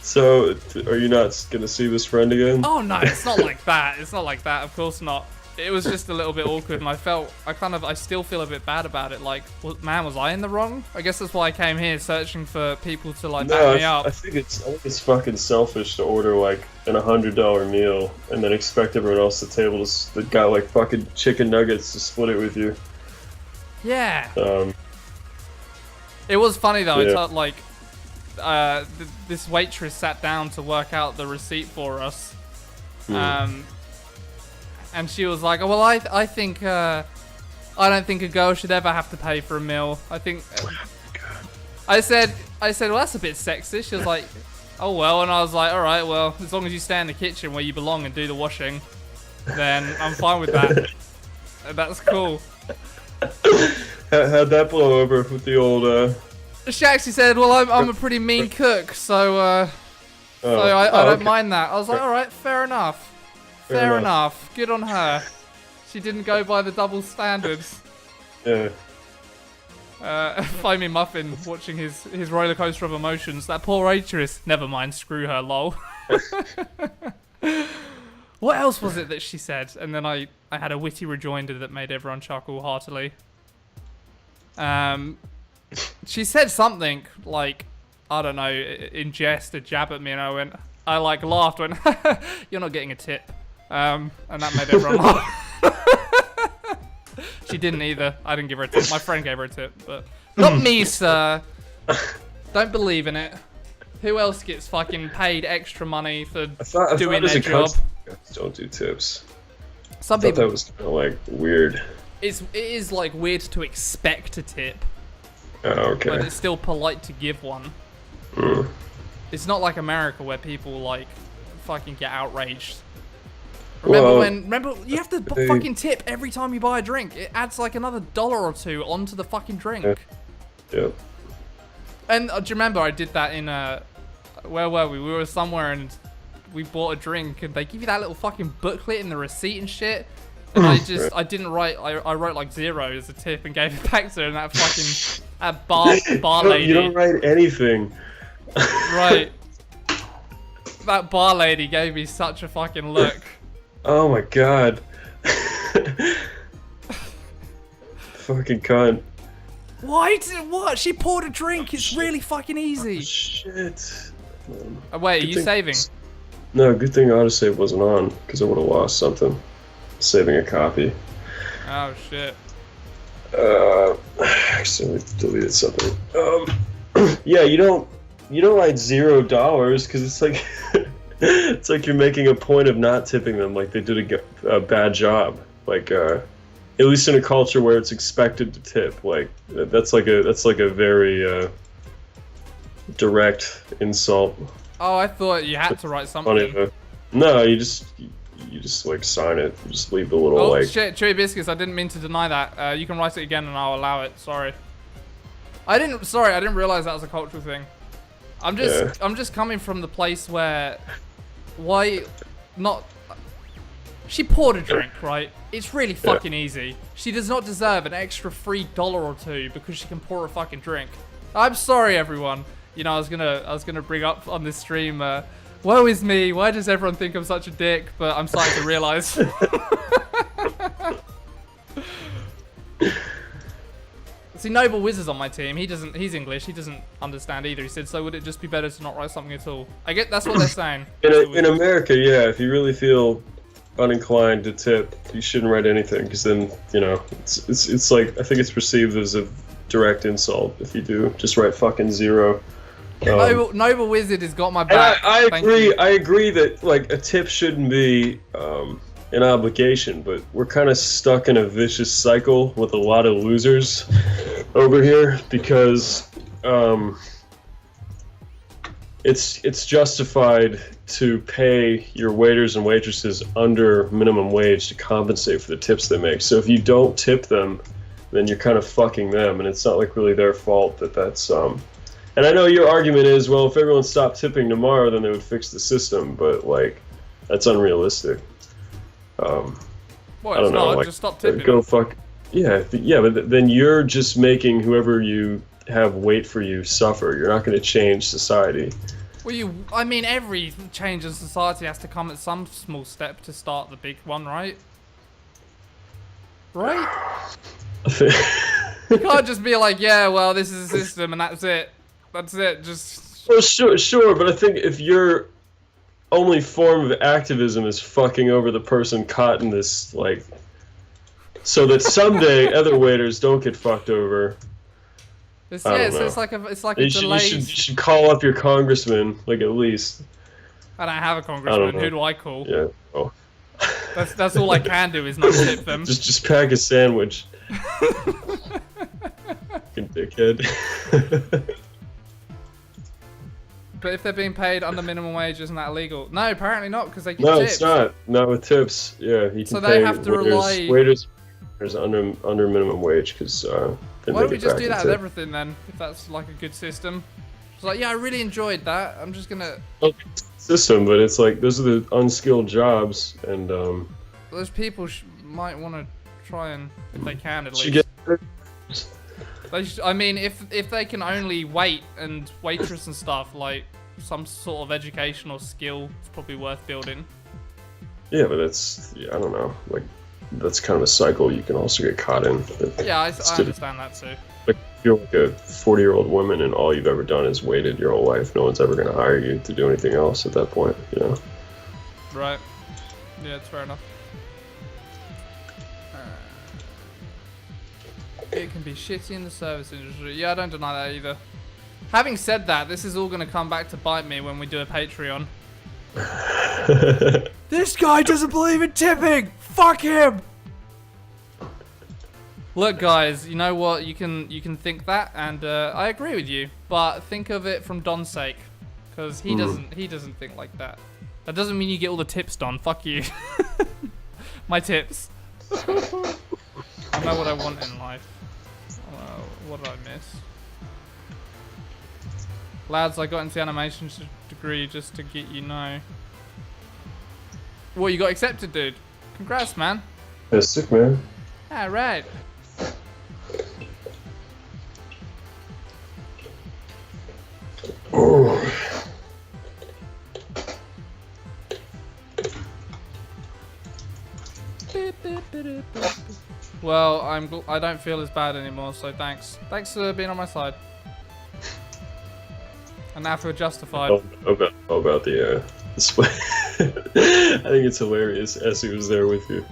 So, are you not gonna see this friend again? Oh no, it's not like that. It's not like that, of course not. It was just a little bit awkward and I still feel a bit bad about it. Like, man, was I in the wrong? I guess that's why I came here searching for people to like back me up. I think it's fucking selfish to order like an $100 meal and then expect everyone else at the table that got like fucking chicken nuggets to split it with you. Yeah. It was funny though. Yeah. This waitress sat down to work out the receipt for us. And she was like, well, I think, I don't think a girl should ever have to pay for a meal. I think, I said, well, that's a bit sexist. She was like, oh, well. And I was like, all right, well, as long as you stay in the kitchen where you belong and do the washing, then I'm fine with that. That's cool. How'd that blow over with the old, She actually said, well, I'm a pretty mean cook, so I don't mind that. I was like, all right, fair enough. Fair enough. Good on her. She didn't go by the double standards. Yeah. Find me Muffin watching his roller coaster of emotions. That poor waitress. Never mind. Screw her. Lol. What else was it that she said? And then I had a witty rejoinder that made everyone chuckle heartily. She said something like, I don't know, in jest, a jab at me, and I went, I like laughed when you're not getting a tip, and that made everyone laugh. She didn't either. I didn't give her a tip. My friend gave her a tip, but not me, sir. Don't believe in it. Who else gets fucking paid extra money for doing their job? Don't do tips. Some I thought people. that was kind of like weird. It is like weird to expect a tip, Oh, okay. but it's still polite to give one. Mm. It's not like America where people like fucking get outraged. Remember you have to fucking tip every time you buy a drink. It adds like another $1 or $2 onto the fucking drink. Yep. And do you remember I did that in where were we? We were somewhere and we bought a drink and they give you that little fucking booklet in the receipt and shit. And I didn't write. I wrote like 0 as a tip and gave it back to her. And that fucking bar lady. You don't write anything. Right. That bar lady gave me such a fucking look. Oh my god. Fucking cunt. What? She poured a drink. It's really fucking easy. Shit. Wait, are you saving? No, good thing autosave wasn't on, because I would have lost something. Saving a copy. Oh shit. Accidentally deleted something. Yeah, you don't write $0 because it's like it's like you're making a point of not tipping them, like they did a bad job. Like at least in a culture where it's expected to tip, like that's like a very direct insult. Oh, I thought you had to write something. No, you just like sign it. You just leave the little like. Shit, Chewy Biscuits. I didn't mean to deny that. You can write it again and I'll allow it. Sorry. I didn't realize that was a cultural thing. I'm just coming from the place where, why not? She poured a drink, right? It's really fucking easy. She does not deserve an extra free $1 or $2 because she can pour a fucking drink. I'm sorry, everyone. You know, I was gonna bring up on this stream. Woe is me. Why does everyone think I'm such a dick? But I'm starting to realize. See, Noble Wizard's on my team. He's English. He doesn't understand either. He said, so would it just be better to not write something at all? I get that's what they're saying. In America, yeah. If you really feel uninclined to tip, you shouldn't write anything, because then it's like I think it's perceived as a direct insult if you do. Just write fucking 0. Noble Wizard has got my back. I agree that like a tip shouldn't be an obligation, but we're kind of stuck in a vicious cycle with a lot of losers over here because it's justified to pay your waiters and waitresses under minimum wage to compensate for the tips they make. So if you don't tip them, then you're kind of fucking them, and it's not like really their fault that's and I know your argument is, well, if everyone stopped tipping tomorrow, then they would fix the system, but like that's unrealistic. Well, I don't know, like, just stop tipping. Go fuck. Yeah, but then you're just making whoever you have wait for you suffer. You're not going to change society. Well, I mean, every change in society has to come at some small step to start the big one, right? Right? You can't just be like, yeah, well, this is a system and that's it. That's it. Just. Well, sure, but I think if your only form of activism is fucking over the person caught in this, like, so that someday other waiters don't get fucked over. It's like a delay. You should call up your congressman, like, at least. I don't have a congressman. Who do I call? Yeah. Oh. That's all I can do is not tip them. Just pack a sandwich. Fucking dickhead. But if they're being paid under minimum wage, isn't that illegal? No, apparently not, because they get No, tips. it's not. Not with tips. Yeah, you can so pay they have to waiters under minimum wage, because why don't we just do that with everything then? If that's like a good system. It's like, yeah, I really enjoyed that. I'm just gonna. System, but it's like those are the unskilled jobs, and those people might want to try and, if they can, at least. I mean, if they can only wait and waitress and stuff, like some sort of educational skill, it's probably worth building. Yeah, but I don't know, like that's kind of a cycle you can also get caught in. Yeah, I understand that too. Like You're like a 40-year-old woman, and all you've ever done is waited your whole life. No one's ever going to hire you to do anything else at that point, you know? Right. Yeah, it's fair enough. It can be shitty in the service industry. Yeah, I don't deny that either. Having said that, this is all going to come back to bite me when we do a Patreon. This guy doesn't believe in tipping! Fuck him! Look, guys, you know what? You can think that, and I agree with you. But think of it from Don's sake, because he doesn't think like that. That doesn't mean you get all the tips, Don. Fuck you. My tips. I know what I want in life. What did I miss? Lads, I got into the animation degree just to get you know. Well, you got accepted, dude. Congrats, man. That's sick, man. Alright. Oh. Well, I don't feel as bad anymore, so thanks. Thanks for being on my side. And now for justified. About the display. I think it's hilarious. Essie was there with you.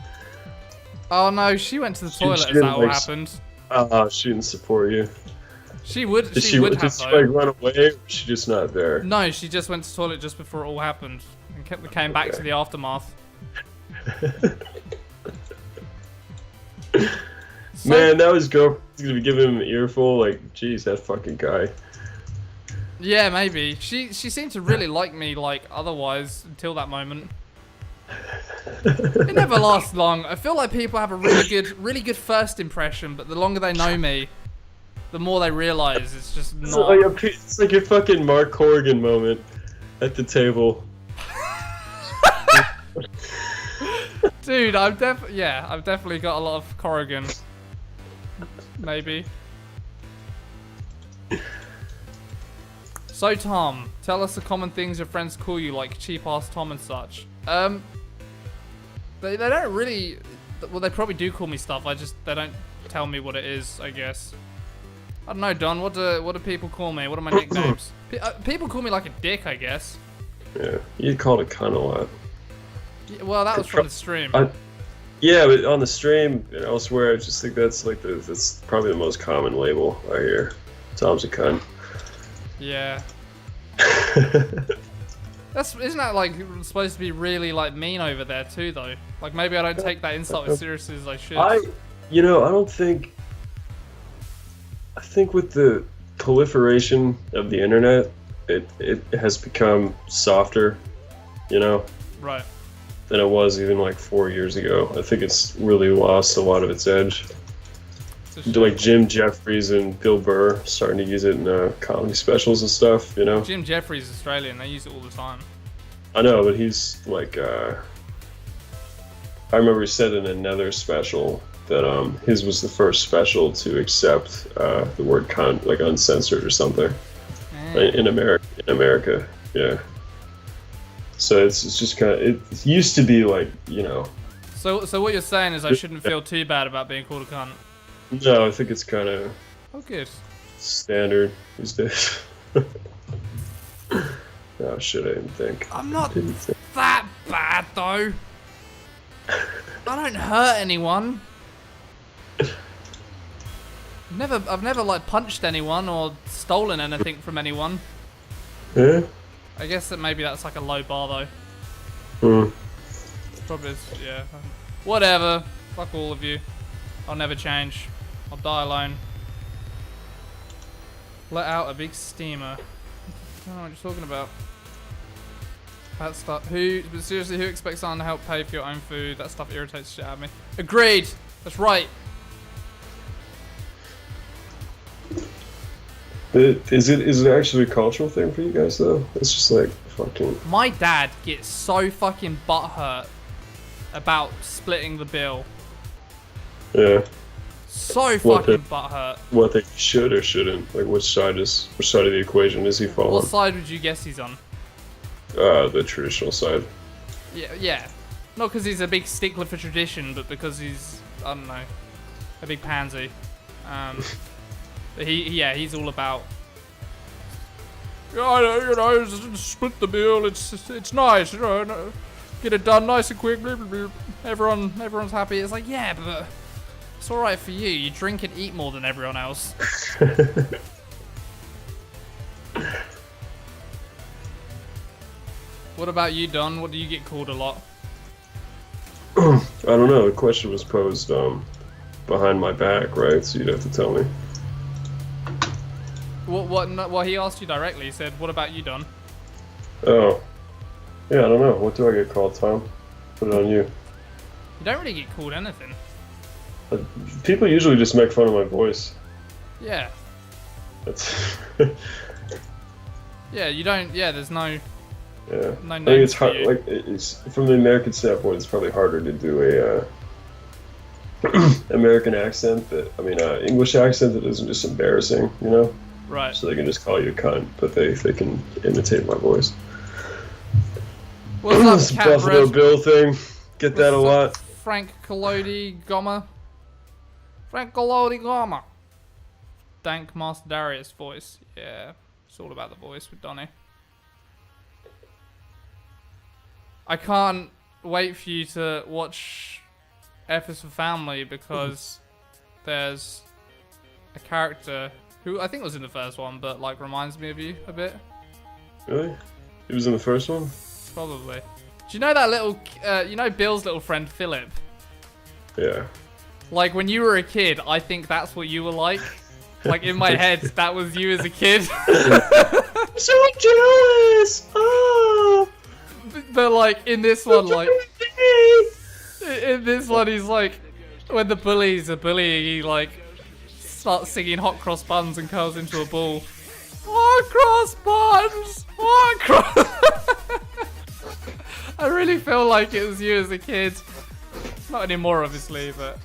Oh no, she went to the toilet. Is that all happened? She didn't support you. She would. Did she like run away, or was she just not there? No, she just went to the toilet just before it all happened, and came back to the aftermath. Man, that was girlfriend's gonna be giving him an earful. Like, geez, that fucking guy. Yeah, maybe. She seemed to really like me, like, otherwise, until that moment. It never lasts long. I feel like people have a really good first impression, but the longer they know me, the more they realize it's just not. It's like your fucking Mark Corrigan moment at the table. Dude, I've definitely got a lot of Corrigan. Maybe. So Tom, tell us the common things your friends call you, like cheap ass Tom and such. They don't really. Well, they probably do call me stuff. They don't tell me what it is, I guess. I don't know, Don. What do people call me? What are my nicknames? People call me like a dick, I guess. Yeah, you called it kind of a lot. Yeah, well, that was from the stream. Yeah, but on the stream and elsewhere, I just think that's like that's probably the most common label I hear. Tom's a cunt. Yeah. Isn't that like supposed to be really like mean over there too, though? Like maybe I don't take that insult as seriously as I should. I don't think. I think with the proliferation of the internet, it has become softer, you know. Right. Than it was even like 4 years ago. I think it's really lost a lot of its edge. Like Jim Jeffries and Bill Burr starting to use it in comedy specials and stuff, you know? Jim Jeffries is Australian, they use it all the time. I know, but he's like, I remember he said in another special that his was the first special to accept the word cunt, like uncensored or something. In America, yeah. So it's just kind of, it used to be like, you know. So what you're saying is I shouldn't feel too bad about being called a cunt? No, I think it's kind of good. Standard these days. Oh shit, I didn't think. I'm not that bad though. I don't hurt anyone. I've never like punched anyone or stolen anything from anyone. Yeah? I guess that maybe that's like a low bar though. Probably is, yeah. Whatever. Fuck all of you. I'll never change. I'll die alone. Let out a big steamer. I don't know what you're talking about. That stuff. But seriously, who expects someone to help pay for your own food? That stuff irritates shit out of me. Agreed. That's right. Is it actually a cultural thing for you guys though? It's just like fucking. My dad gets so fucking butthurt about splitting the bill. Yeah. So fucking butthurt. What they should or shouldn't? Like which side of the equation is he following? What side would you guess he's on? The traditional side. Yeah. Not because he's a big stickler for tradition, but because he's, I don't know, a big pansy. But yeah, he's all about. Yeah, you know, split the bill. It's nice, you know, get it done nice and quick. Blah, blah, blah. Everyone's happy. It's like, yeah, but it's all right for you. You drink and eat more than everyone else. What about you, Don? What do you get called a lot? I don't know. The question was posed behind my back, right? So you'd have to tell me. What he asked you directly. He said, "What about you, Don?" Oh, yeah. I don't know. What do I get called, Tom? Put it on you. You don't really get called anything. People usually just make fun of my voice. Yeah. That's. Yeah, you don't. Yeah, there's no. Yeah. No I think names it's hard. Like it's from the American standpoint, it's probably harder to do a American accent English accent that isn't just embarrassing, you know. Right. So they can just call you a cunt, but they can imitate my voice. What's up, This Cat Buffalo Red? Bill thing. Get that a What's lot. up, Frank Collodi Goma. Frank Collodi Goma. Dank Master Darius voice. Yeah, it's all about the voice with Donnie. I can't wait for you to watch F is for Family because there's a character who I think was in the first one, but like reminds me of you a bit. Really? He was in the first one? Probably. Do you know that little, you know Bill's little friend Philip? Yeah. Like when you were a kid, I think that's what you were like. Like in my head, that was you as a kid. I'm so jealous! Oh! But like in this one, like in this one, he's like when the bullies are bullying, he like starts singing "Hot Cross Buns" and curls into a ball. Hot cross buns, hot cross. I really feel like it was you as a kid. Not anymore, obviously, but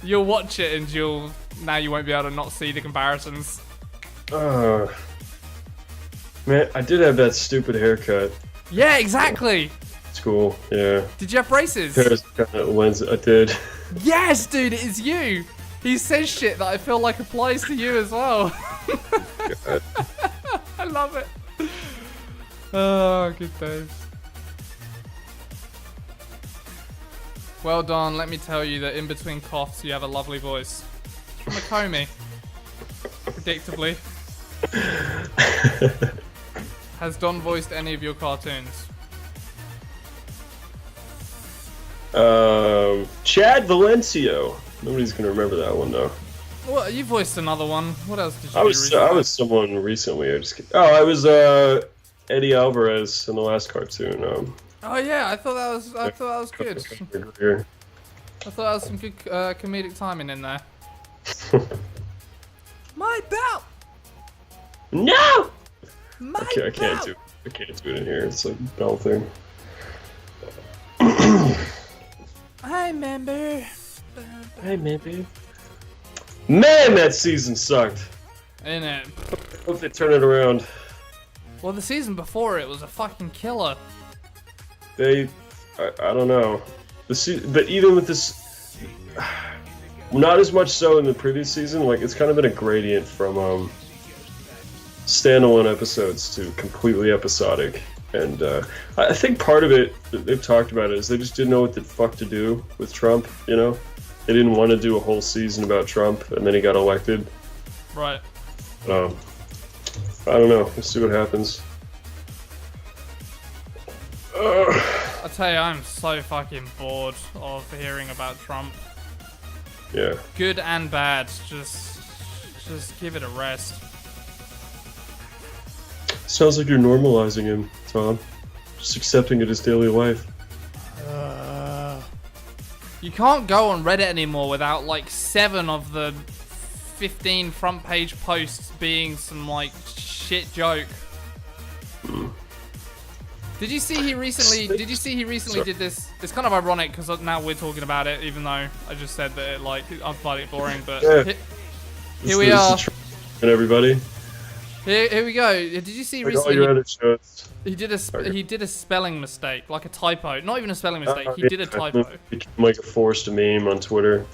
you'll watch it and now you won't be able to not see the comparisons. Man, I did have that stupid haircut. Yeah, exactly. It's cool, yeah. Did you have braces? There's kind of lens. I did. Yes, dude, it is you. He says shit that I feel like applies to you as well. God. I love it. Oh, good days. Well done. Let me tell you that in between coughs, you have a lovely voice. From a Comey. Predictably. Has Don voiced any of your cartoons? Chad Valencio. Nobody's gonna remember that one though. Well, you voiced another one. What else did you I do was recently? someone recently. I was Eddie Alvarez in the last cartoon. Oh yeah, I thought that was good. I thought that was some good comedic timing in there. My belt. No. My Okay, I can't belt. do it in here. It's like a bell thing. I remember. Hey, maybe. Man, that season sucked. In it. Hope they turn it around. Well, the season before it was a fucking killer. I don't know. But even with this, not as much so in the previous season. Like it's kind of been a gradient from standalone episodes to completely episodic. And I think part of it that they've talked about it is they just didn't know what the fuck to do with Trump. You know, they didn't want to do a whole season about Trump, and then he got elected. Right. I don't know. Let's see what happens. I tell you, I'm so fucking bored of hearing about Trump. Yeah. Good and bad. Just give it a rest. Sounds like you're normalizing him, Tom. Just accepting it as daily life. You can't go on Reddit anymore without like 7 of the 15 front page posts being some like shit joke. Did you see he recently did this? It's kind of ironic because now we're talking about it, even though I just said that it, like I find it boring. But Yeah. here we are. And everybody. Here we go. Did you see Like all recently? your edit shows. He did a spelling mistake, like a typo. Not even a spelling mistake. He Yeah, did a typo. It became like a forced meme on Twitter.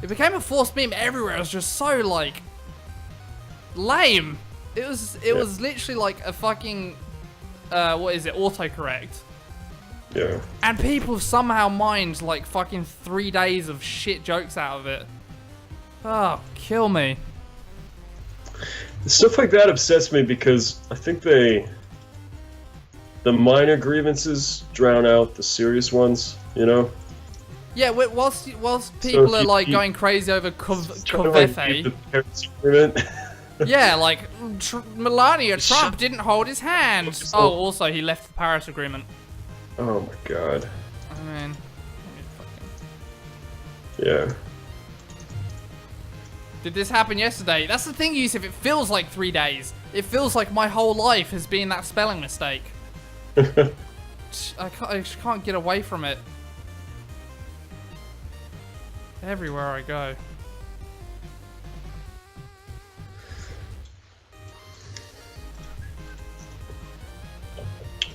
It became a forced meme everywhere. It was just so like lame. It was literally like a fucking what is it? Autocorrect. Yeah. And people somehow mined like fucking 3 days of shit jokes out of it. Oh, kill me. Stuff like that upsets me because I think the minor grievances drown out the serious ones, you know? Yeah, whilst people are like going crazy over Kovefe. Yeah, like Melania Trump didn't hold his hand. Oh, also he left the Paris Agreement. Oh my god. I mean, yeah. Did this happen yesterday? That's the thing, Yusuf. It feels like 3 days. It feels like my whole life has been that spelling mistake. I just can't get away from it. Everywhere I go.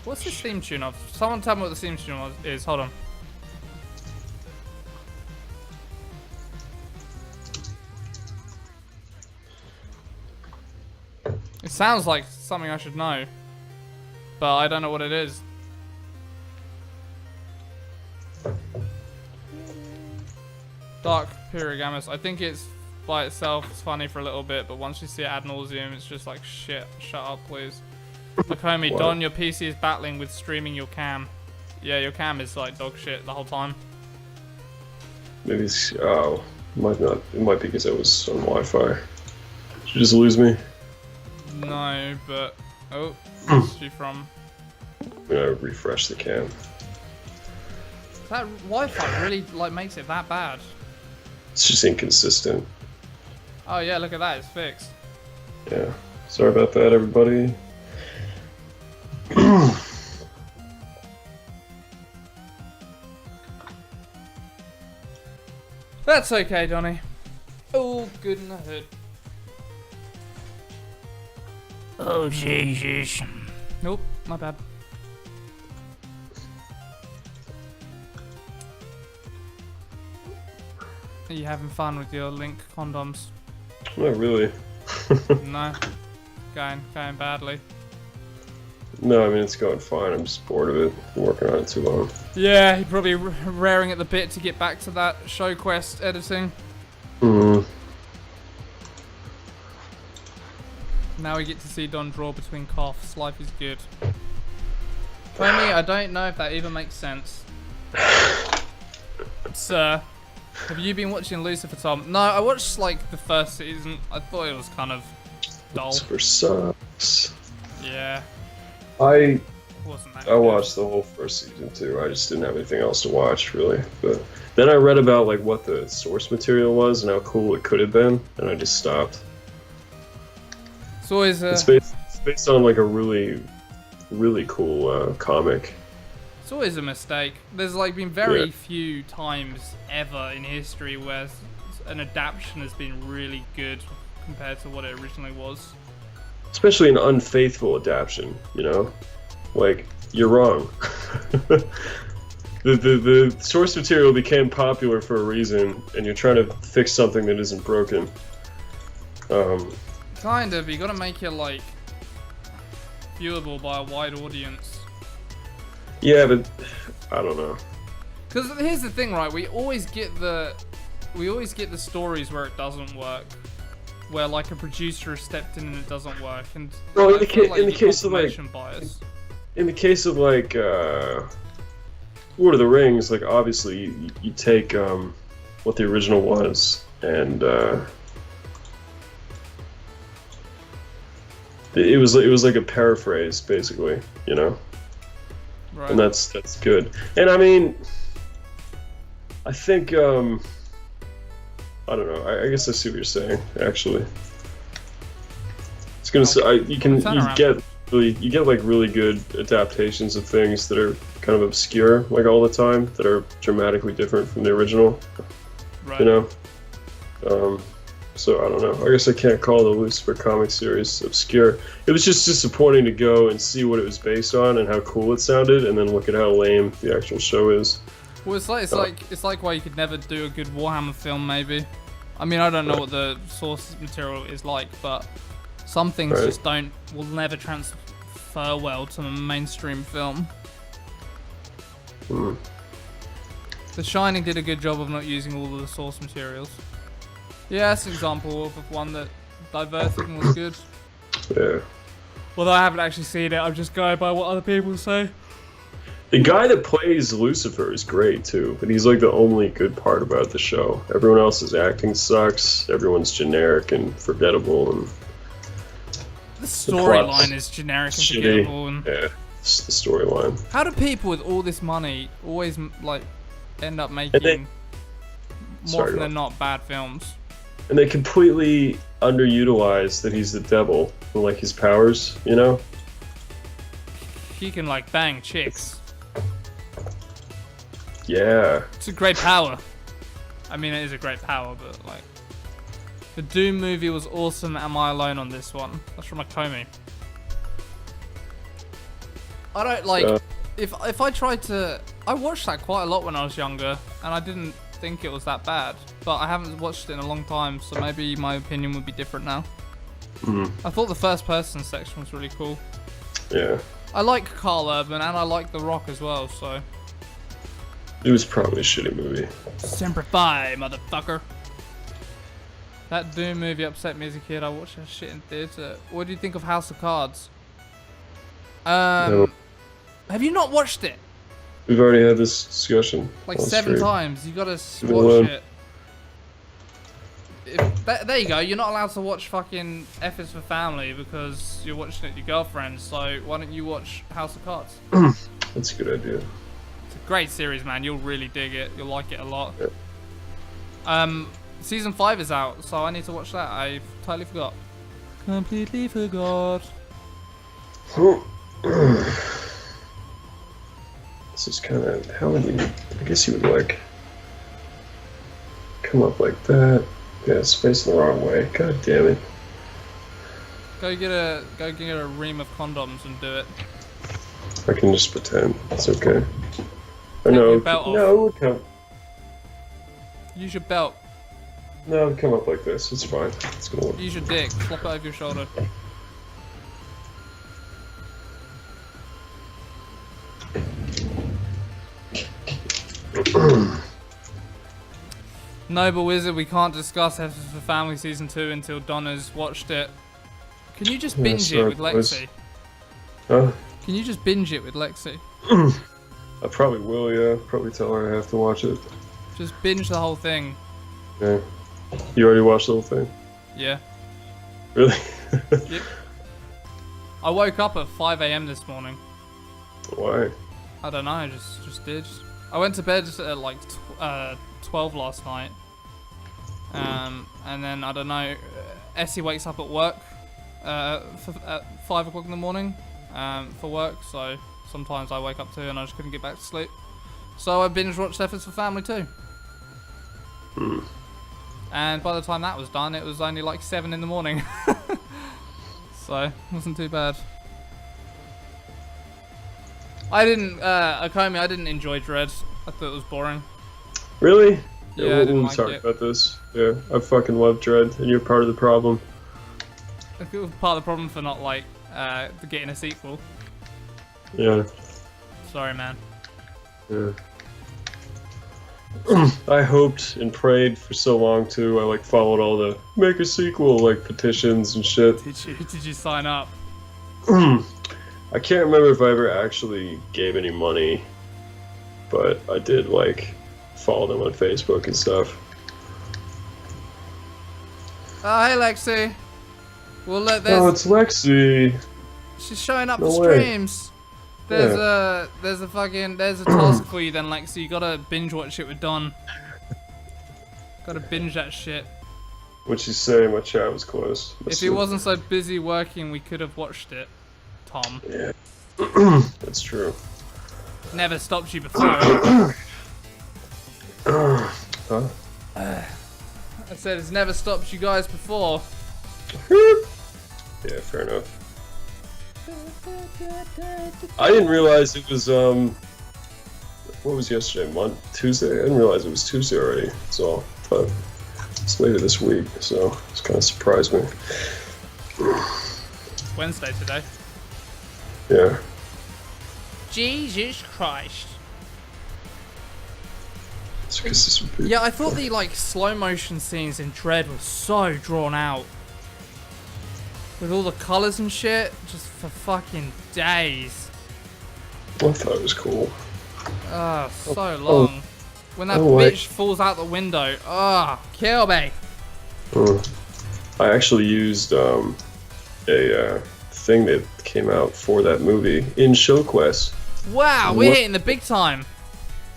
What's this theme tune of? Someone tell me what the theme tune is. Hold on. It sounds like something I should know, but I don't know what it is. Dark Pyrogamus. I think it's by itself. It's funny for a little bit, but once you see it ad nauseum, it's just like shit. Shut up, please. Like, homie, Don, your PC is battling with streaming your cam. Yeah, your cam is like dog shit the whole time. Maybe it's might not. It might be because I was on Wi-Fi. Did you just lose me? No, but where's she from? I'm gonna refresh the cam. That Wi-Fi really like makes it that bad. It's just inconsistent. Oh yeah, look at that, it's fixed. Yeah. Sorry about that, everybody. That's okay, Donny. All good in the hood. Oh, Jesus. Nope, my bad. Are you having fun with your Link condoms? Not really. No. Going badly. No, I mean, it's going fine. I'm just bored of it. Been working on it too long. Yeah, you're probably raring at the bit to get back to that show quest editing. Now we get to see Don draw between coughs. Life is good. Tommy, I don't know if that even makes sense. Sir, have you been watching Lucifer, Tom? No, I watched like the first season. I thought it was kind of dull. Lucifer sucks. Yeah. I good. watched the whole first season too. I just didn't have anything else to watch really. But then I read about like what the source material was and how cool it could have been, and I just stopped. It's always it's based on like a really cool comic. It's always a mistake. There's like been very few times ever in history where an adaptation has been really good compared to what it originally was. Especially an unfaithful adaptation, you know? Like, you're wrong. the source material became popular for a reason, and you're trying to fix something that isn't broken. Kind of, you gotta make it like viewable by a wide audience. Yeah, but I don't know. Because here's the thing, right? We always get the stories where it doesn't work, where like a producer has stepped in and it doesn't work, and well, in the case of like Lord of the Rings, like obviously you take what the original was, and it was like a paraphrase basically, you know. Right. And that's good. And I mean, I think I don't know. I guess I see what you're saying. Actually, it's gonna say you get like really good adaptations of things that are kind of obscure like all the time, that are dramatically different from the original. Right. You know. So I don't know. I guess I can't call the Lucifer comic series obscure. It was just disappointing to go and see what it was based on and how cool it sounded, and then look at how lame the actual show is. Well, it's like why you could never do a good Warhammer film, maybe. I mean, I don't know what the source material is like, but Some things Right. just will never transfer well to a mainstream film. The Shining did a good job of not using all of the source materials. Yeah, that's an example of one that diverted and was good. Yeah. Although I haven't actually seen it, I'm just going by what other people say. The guy that plays Lucifer is great too, but he's like the only good part about the show. Everyone else's acting sucks. Everyone's generic and forgettable, and the storyline is generic and shitty. forgettable. And Yeah, it's the storyline. how do people with all this money always like end up making more often than not bad films? And they completely underutilize that he's the devil and like his powers, you know? He can like bang chicks. Yeah. It's a great power. I mean, it is a great power, but like, the Doom movie was awesome. Am I alone on this one? That's from a Comey. I don't like. If I tried to, I watched that quite a lot when I was younger, and I didn't think it was that bad. But I haven't watched it in a long time, so maybe my opinion would be different now. I thought the first person section was really cool. Yeah. I like Carl Urban and I like The Rock as well, so. It was probably a shitty movie. Semper Fi, motherfucker. That Doom movie upset me as a kid. I watched that shit in theater. What do you think of House of Cards? No. Have you not watched it? We've already had this discussion. Like on 7 stream. times. You gotta Leave it watch alone. it. There you go. You're not allowed to watch fucking F is for Family because you're watching it with your girlfriend. So why don't you watch House of Cards? That's a good idea. It's a great series, man. You'll really dig it. You'll like it a lot. Yeah. Season 5 is out, so I need to watch that. I totally forgot. Completely forgot. This is kind of how would you? I guess you would like come up like that. Yeah, it's facing the wrong way. God damn it! Go get a ream of condoms and do it. I can just pretend. It's okay. Oh, Take no, your belt off. no, come. Use your belt. No, come up like this. It's fine. It's gonna work. Use your dick. Flop it over your shoulder. Noble Wizard, we can't discuss F is for Family Season 2 until Donna's watched it. Can you just binge it with Lexi? Huh? Can you just binge it with Lexi? I probably will. Yeah, probably tell her I have to watch it. Just binge the whole thing. Yeah. You already watched the whole thing? Yeah. Really? Yep. I woke up at 5 AM this morning. Why? I don't know, I just did. I went to bed at like 12 last night. And then, I don't know, Essie wakes up at work at 5 o'clock in the morning for work, so sometimes I wake up too and I just couldn't get back to sleep. So I binge watched F is for Family too. And by the time that was done, it was only like 7 in the morning. So, it wasn't too bad. I didn't enjoy Dread. I thought it was boring. Really? Yeah, I didn't we'll like talk it. about this. Yeah, I fucking love Dread, and you're part of the problem. I think it was part of the problem for not like getting a sequel. Yeah. Sorry, man. Yeah. I hoped and prayed for so long too. I like followed all the make a sequel like petitions and shit. Did you sign up? I can't remember if I ever actually gave any money, but I did like follow them on Facebook and stuff. Oh, hey Lexi. Well, look, Oh, it's Lexi. she's showing up No for way. streams. There's a task for you then, Lexi. You gotta binge watch it with Don. Gotta binge that shit. What'd she say? My chat was close. If he wasn't so busy working, we could have watched it, Tom. Yeah. That's true. Never stopped you before. Huh? I said it's never stopped you guys before. Yeah, fair enough. I didn't realize it was what was yesterday? Tuesday? I didn't realize it was Tuesday already. So I thought it's later this week, so it's kind of surprised me. Wednesday today. Yeah. Jesus Christ. It's 'cause this would be- Yeah, I thought the like slow motion scenes in Dread were so drawn out. With all the colours and shit, just for fucking days. I thought it was cool. Ah, so long. When that bitch falls out the window, kill me. I actually used a thing that came out for that movie in ShowQuest. Wow, we're hitting the big time.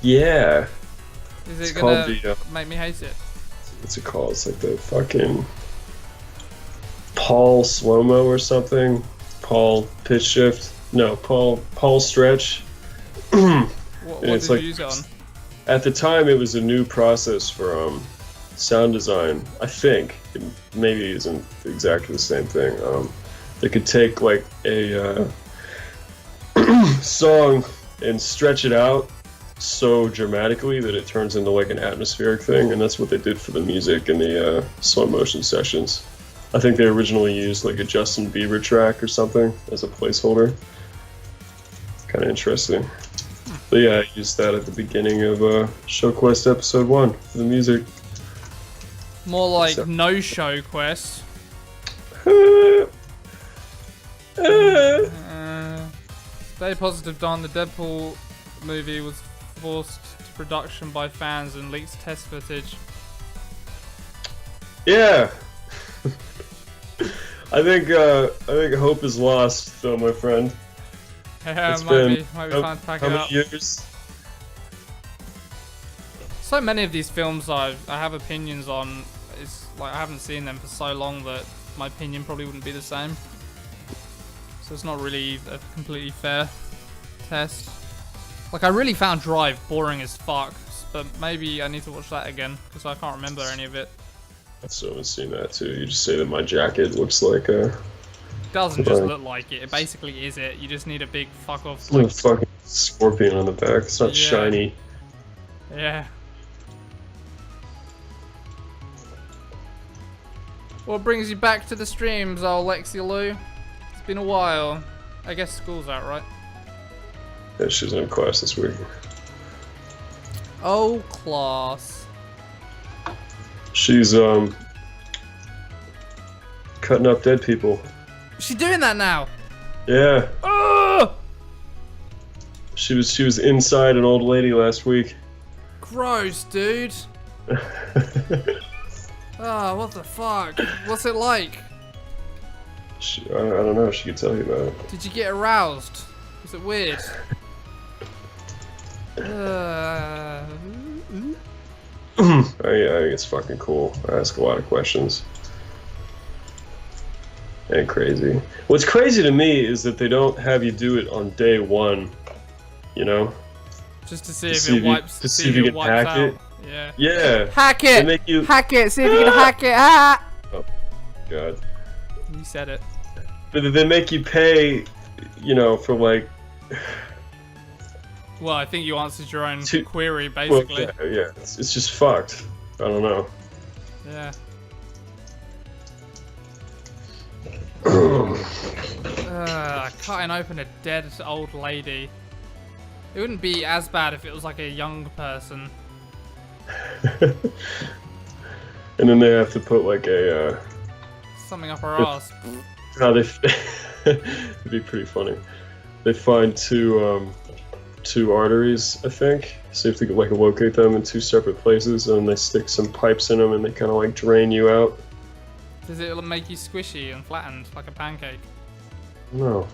Yeah. Is It's it gonna called make me hate it? What's it called? It's like the fucking Paul slow-mo or something. Paul pitch shift. No, Paul stretch. What did you use it on? At the time, it was a new process for sound design. I think it maybe isn't exactly the same thing. They could take like a song and stretch it out so dramatically that it turns into like an atmospheric thing, and that's what they did for the music in the slow motion sessions. I think they originally used like a Justin Bieber track or something as a placeholder. Kind of interesting. But yeah, I used that at the beginning of ShowQuest episode 1 for the music. More like no show quest. Stay positive, Don. The Deadpool movie was forced to production by fans and leaks test footage. Yeah. I think hope is lost, though, my friend. Yeah, it's might been be time to pack it up. How many years? So many of these films I have opinions on. It's like I haven't seen them for so long that my opinion probably wouldn't be the same. So it's not really a completely fair test. Like I really found Drive boring as fuck, but maybe I need to watch that again because I can't remember any of it. I still haven't seen that too. You just say that my jacket looks like a... It doesn't just look like it. It basically is it. You just need a big fuck off. It's like a fucking scorpion on the back. It's not shiny. Yeah. What brings you back to the streams, old Lexi Lou? It's been a while. I guess school's out, right? Yeah, she's in class this week. Oh, class. She's cutting up dead people. Is she doing that now? Yeah. Oh! She was inside an old lady last week. Gross, dude. Oh, what the fuck? What's it like? I don't know. She could tell you about it. Did you get aroused? Was it weird? I think it's fucking cool. I ask a lot of questions. And crazy. What's crazy to me is that they don't have you do it on day 1. You know? Just to see if it wipes. To see if you can hack it. Yeah. Yeah. Hack it. They make you hack it. See if you can hack it. Ah! Oh, God. You said it. But they make you pay, you know, for like. Well, I think you answered your own query, basically. Well, yeah. It's just fucked. I don't know. Yeah. Cutting open a dead old lady. It wouldn't be as bad if it was like a young person. And then they have to put like a something up her ass. No, it'd be pretty funny. They find two arteries, I think. So you have to like locate them in 2 separate places, and they stick some pipes in them, and they kind of like drain you out. Does it make you squishy and flattened like a pancake? No.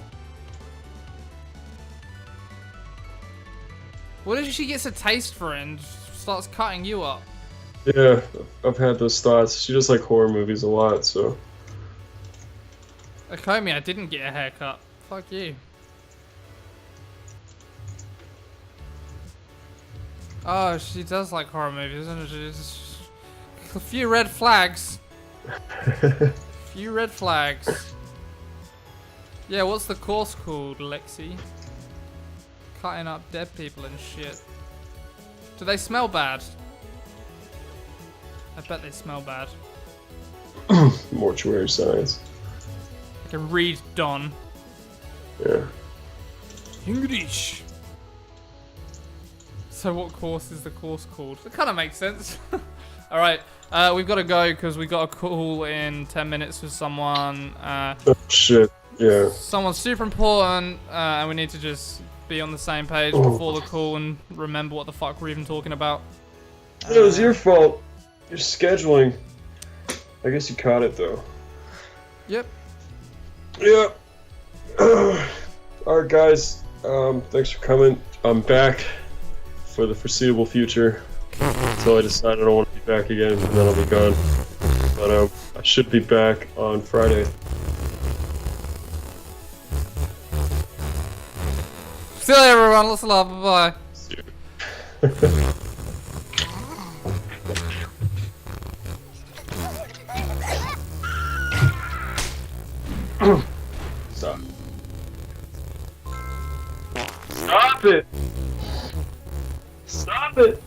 What if she gets a taste for it and starts cutting you up? Yeah, I've had those thoughts. She does like horror movies a lot, so. Akomi, I didn't get a haircut. Fuck you. Oh, she does like horror movies, doesn't she? Just a few red flags. Few red flags. Yeah, what's the course called, Lexi? Cutting up dead people and shit. Do they smell bad? I bet they smell bad. Mortuary science. I can read Don. Yeah. English. So what course is the course called? It kind of makes sense. Alright, we've got to go because we got a call in 10 minutes with someone. Oh, shit. Yeah. Someone super important, and we need to just be on the same page before the call and remember what the fuck we're even talking about. It was your fault. Your scheduling. I guess you caught it, though. Yep. Yeah. Alright, guys. Thanks for coming. I'm back for the foreseeable future until I decide I don't want to be back again, and then I'll be gone. But I should be back on Friday. See you later, everyone. Lots of love. Bye bye. See you. Stop. Stop it! Stop it!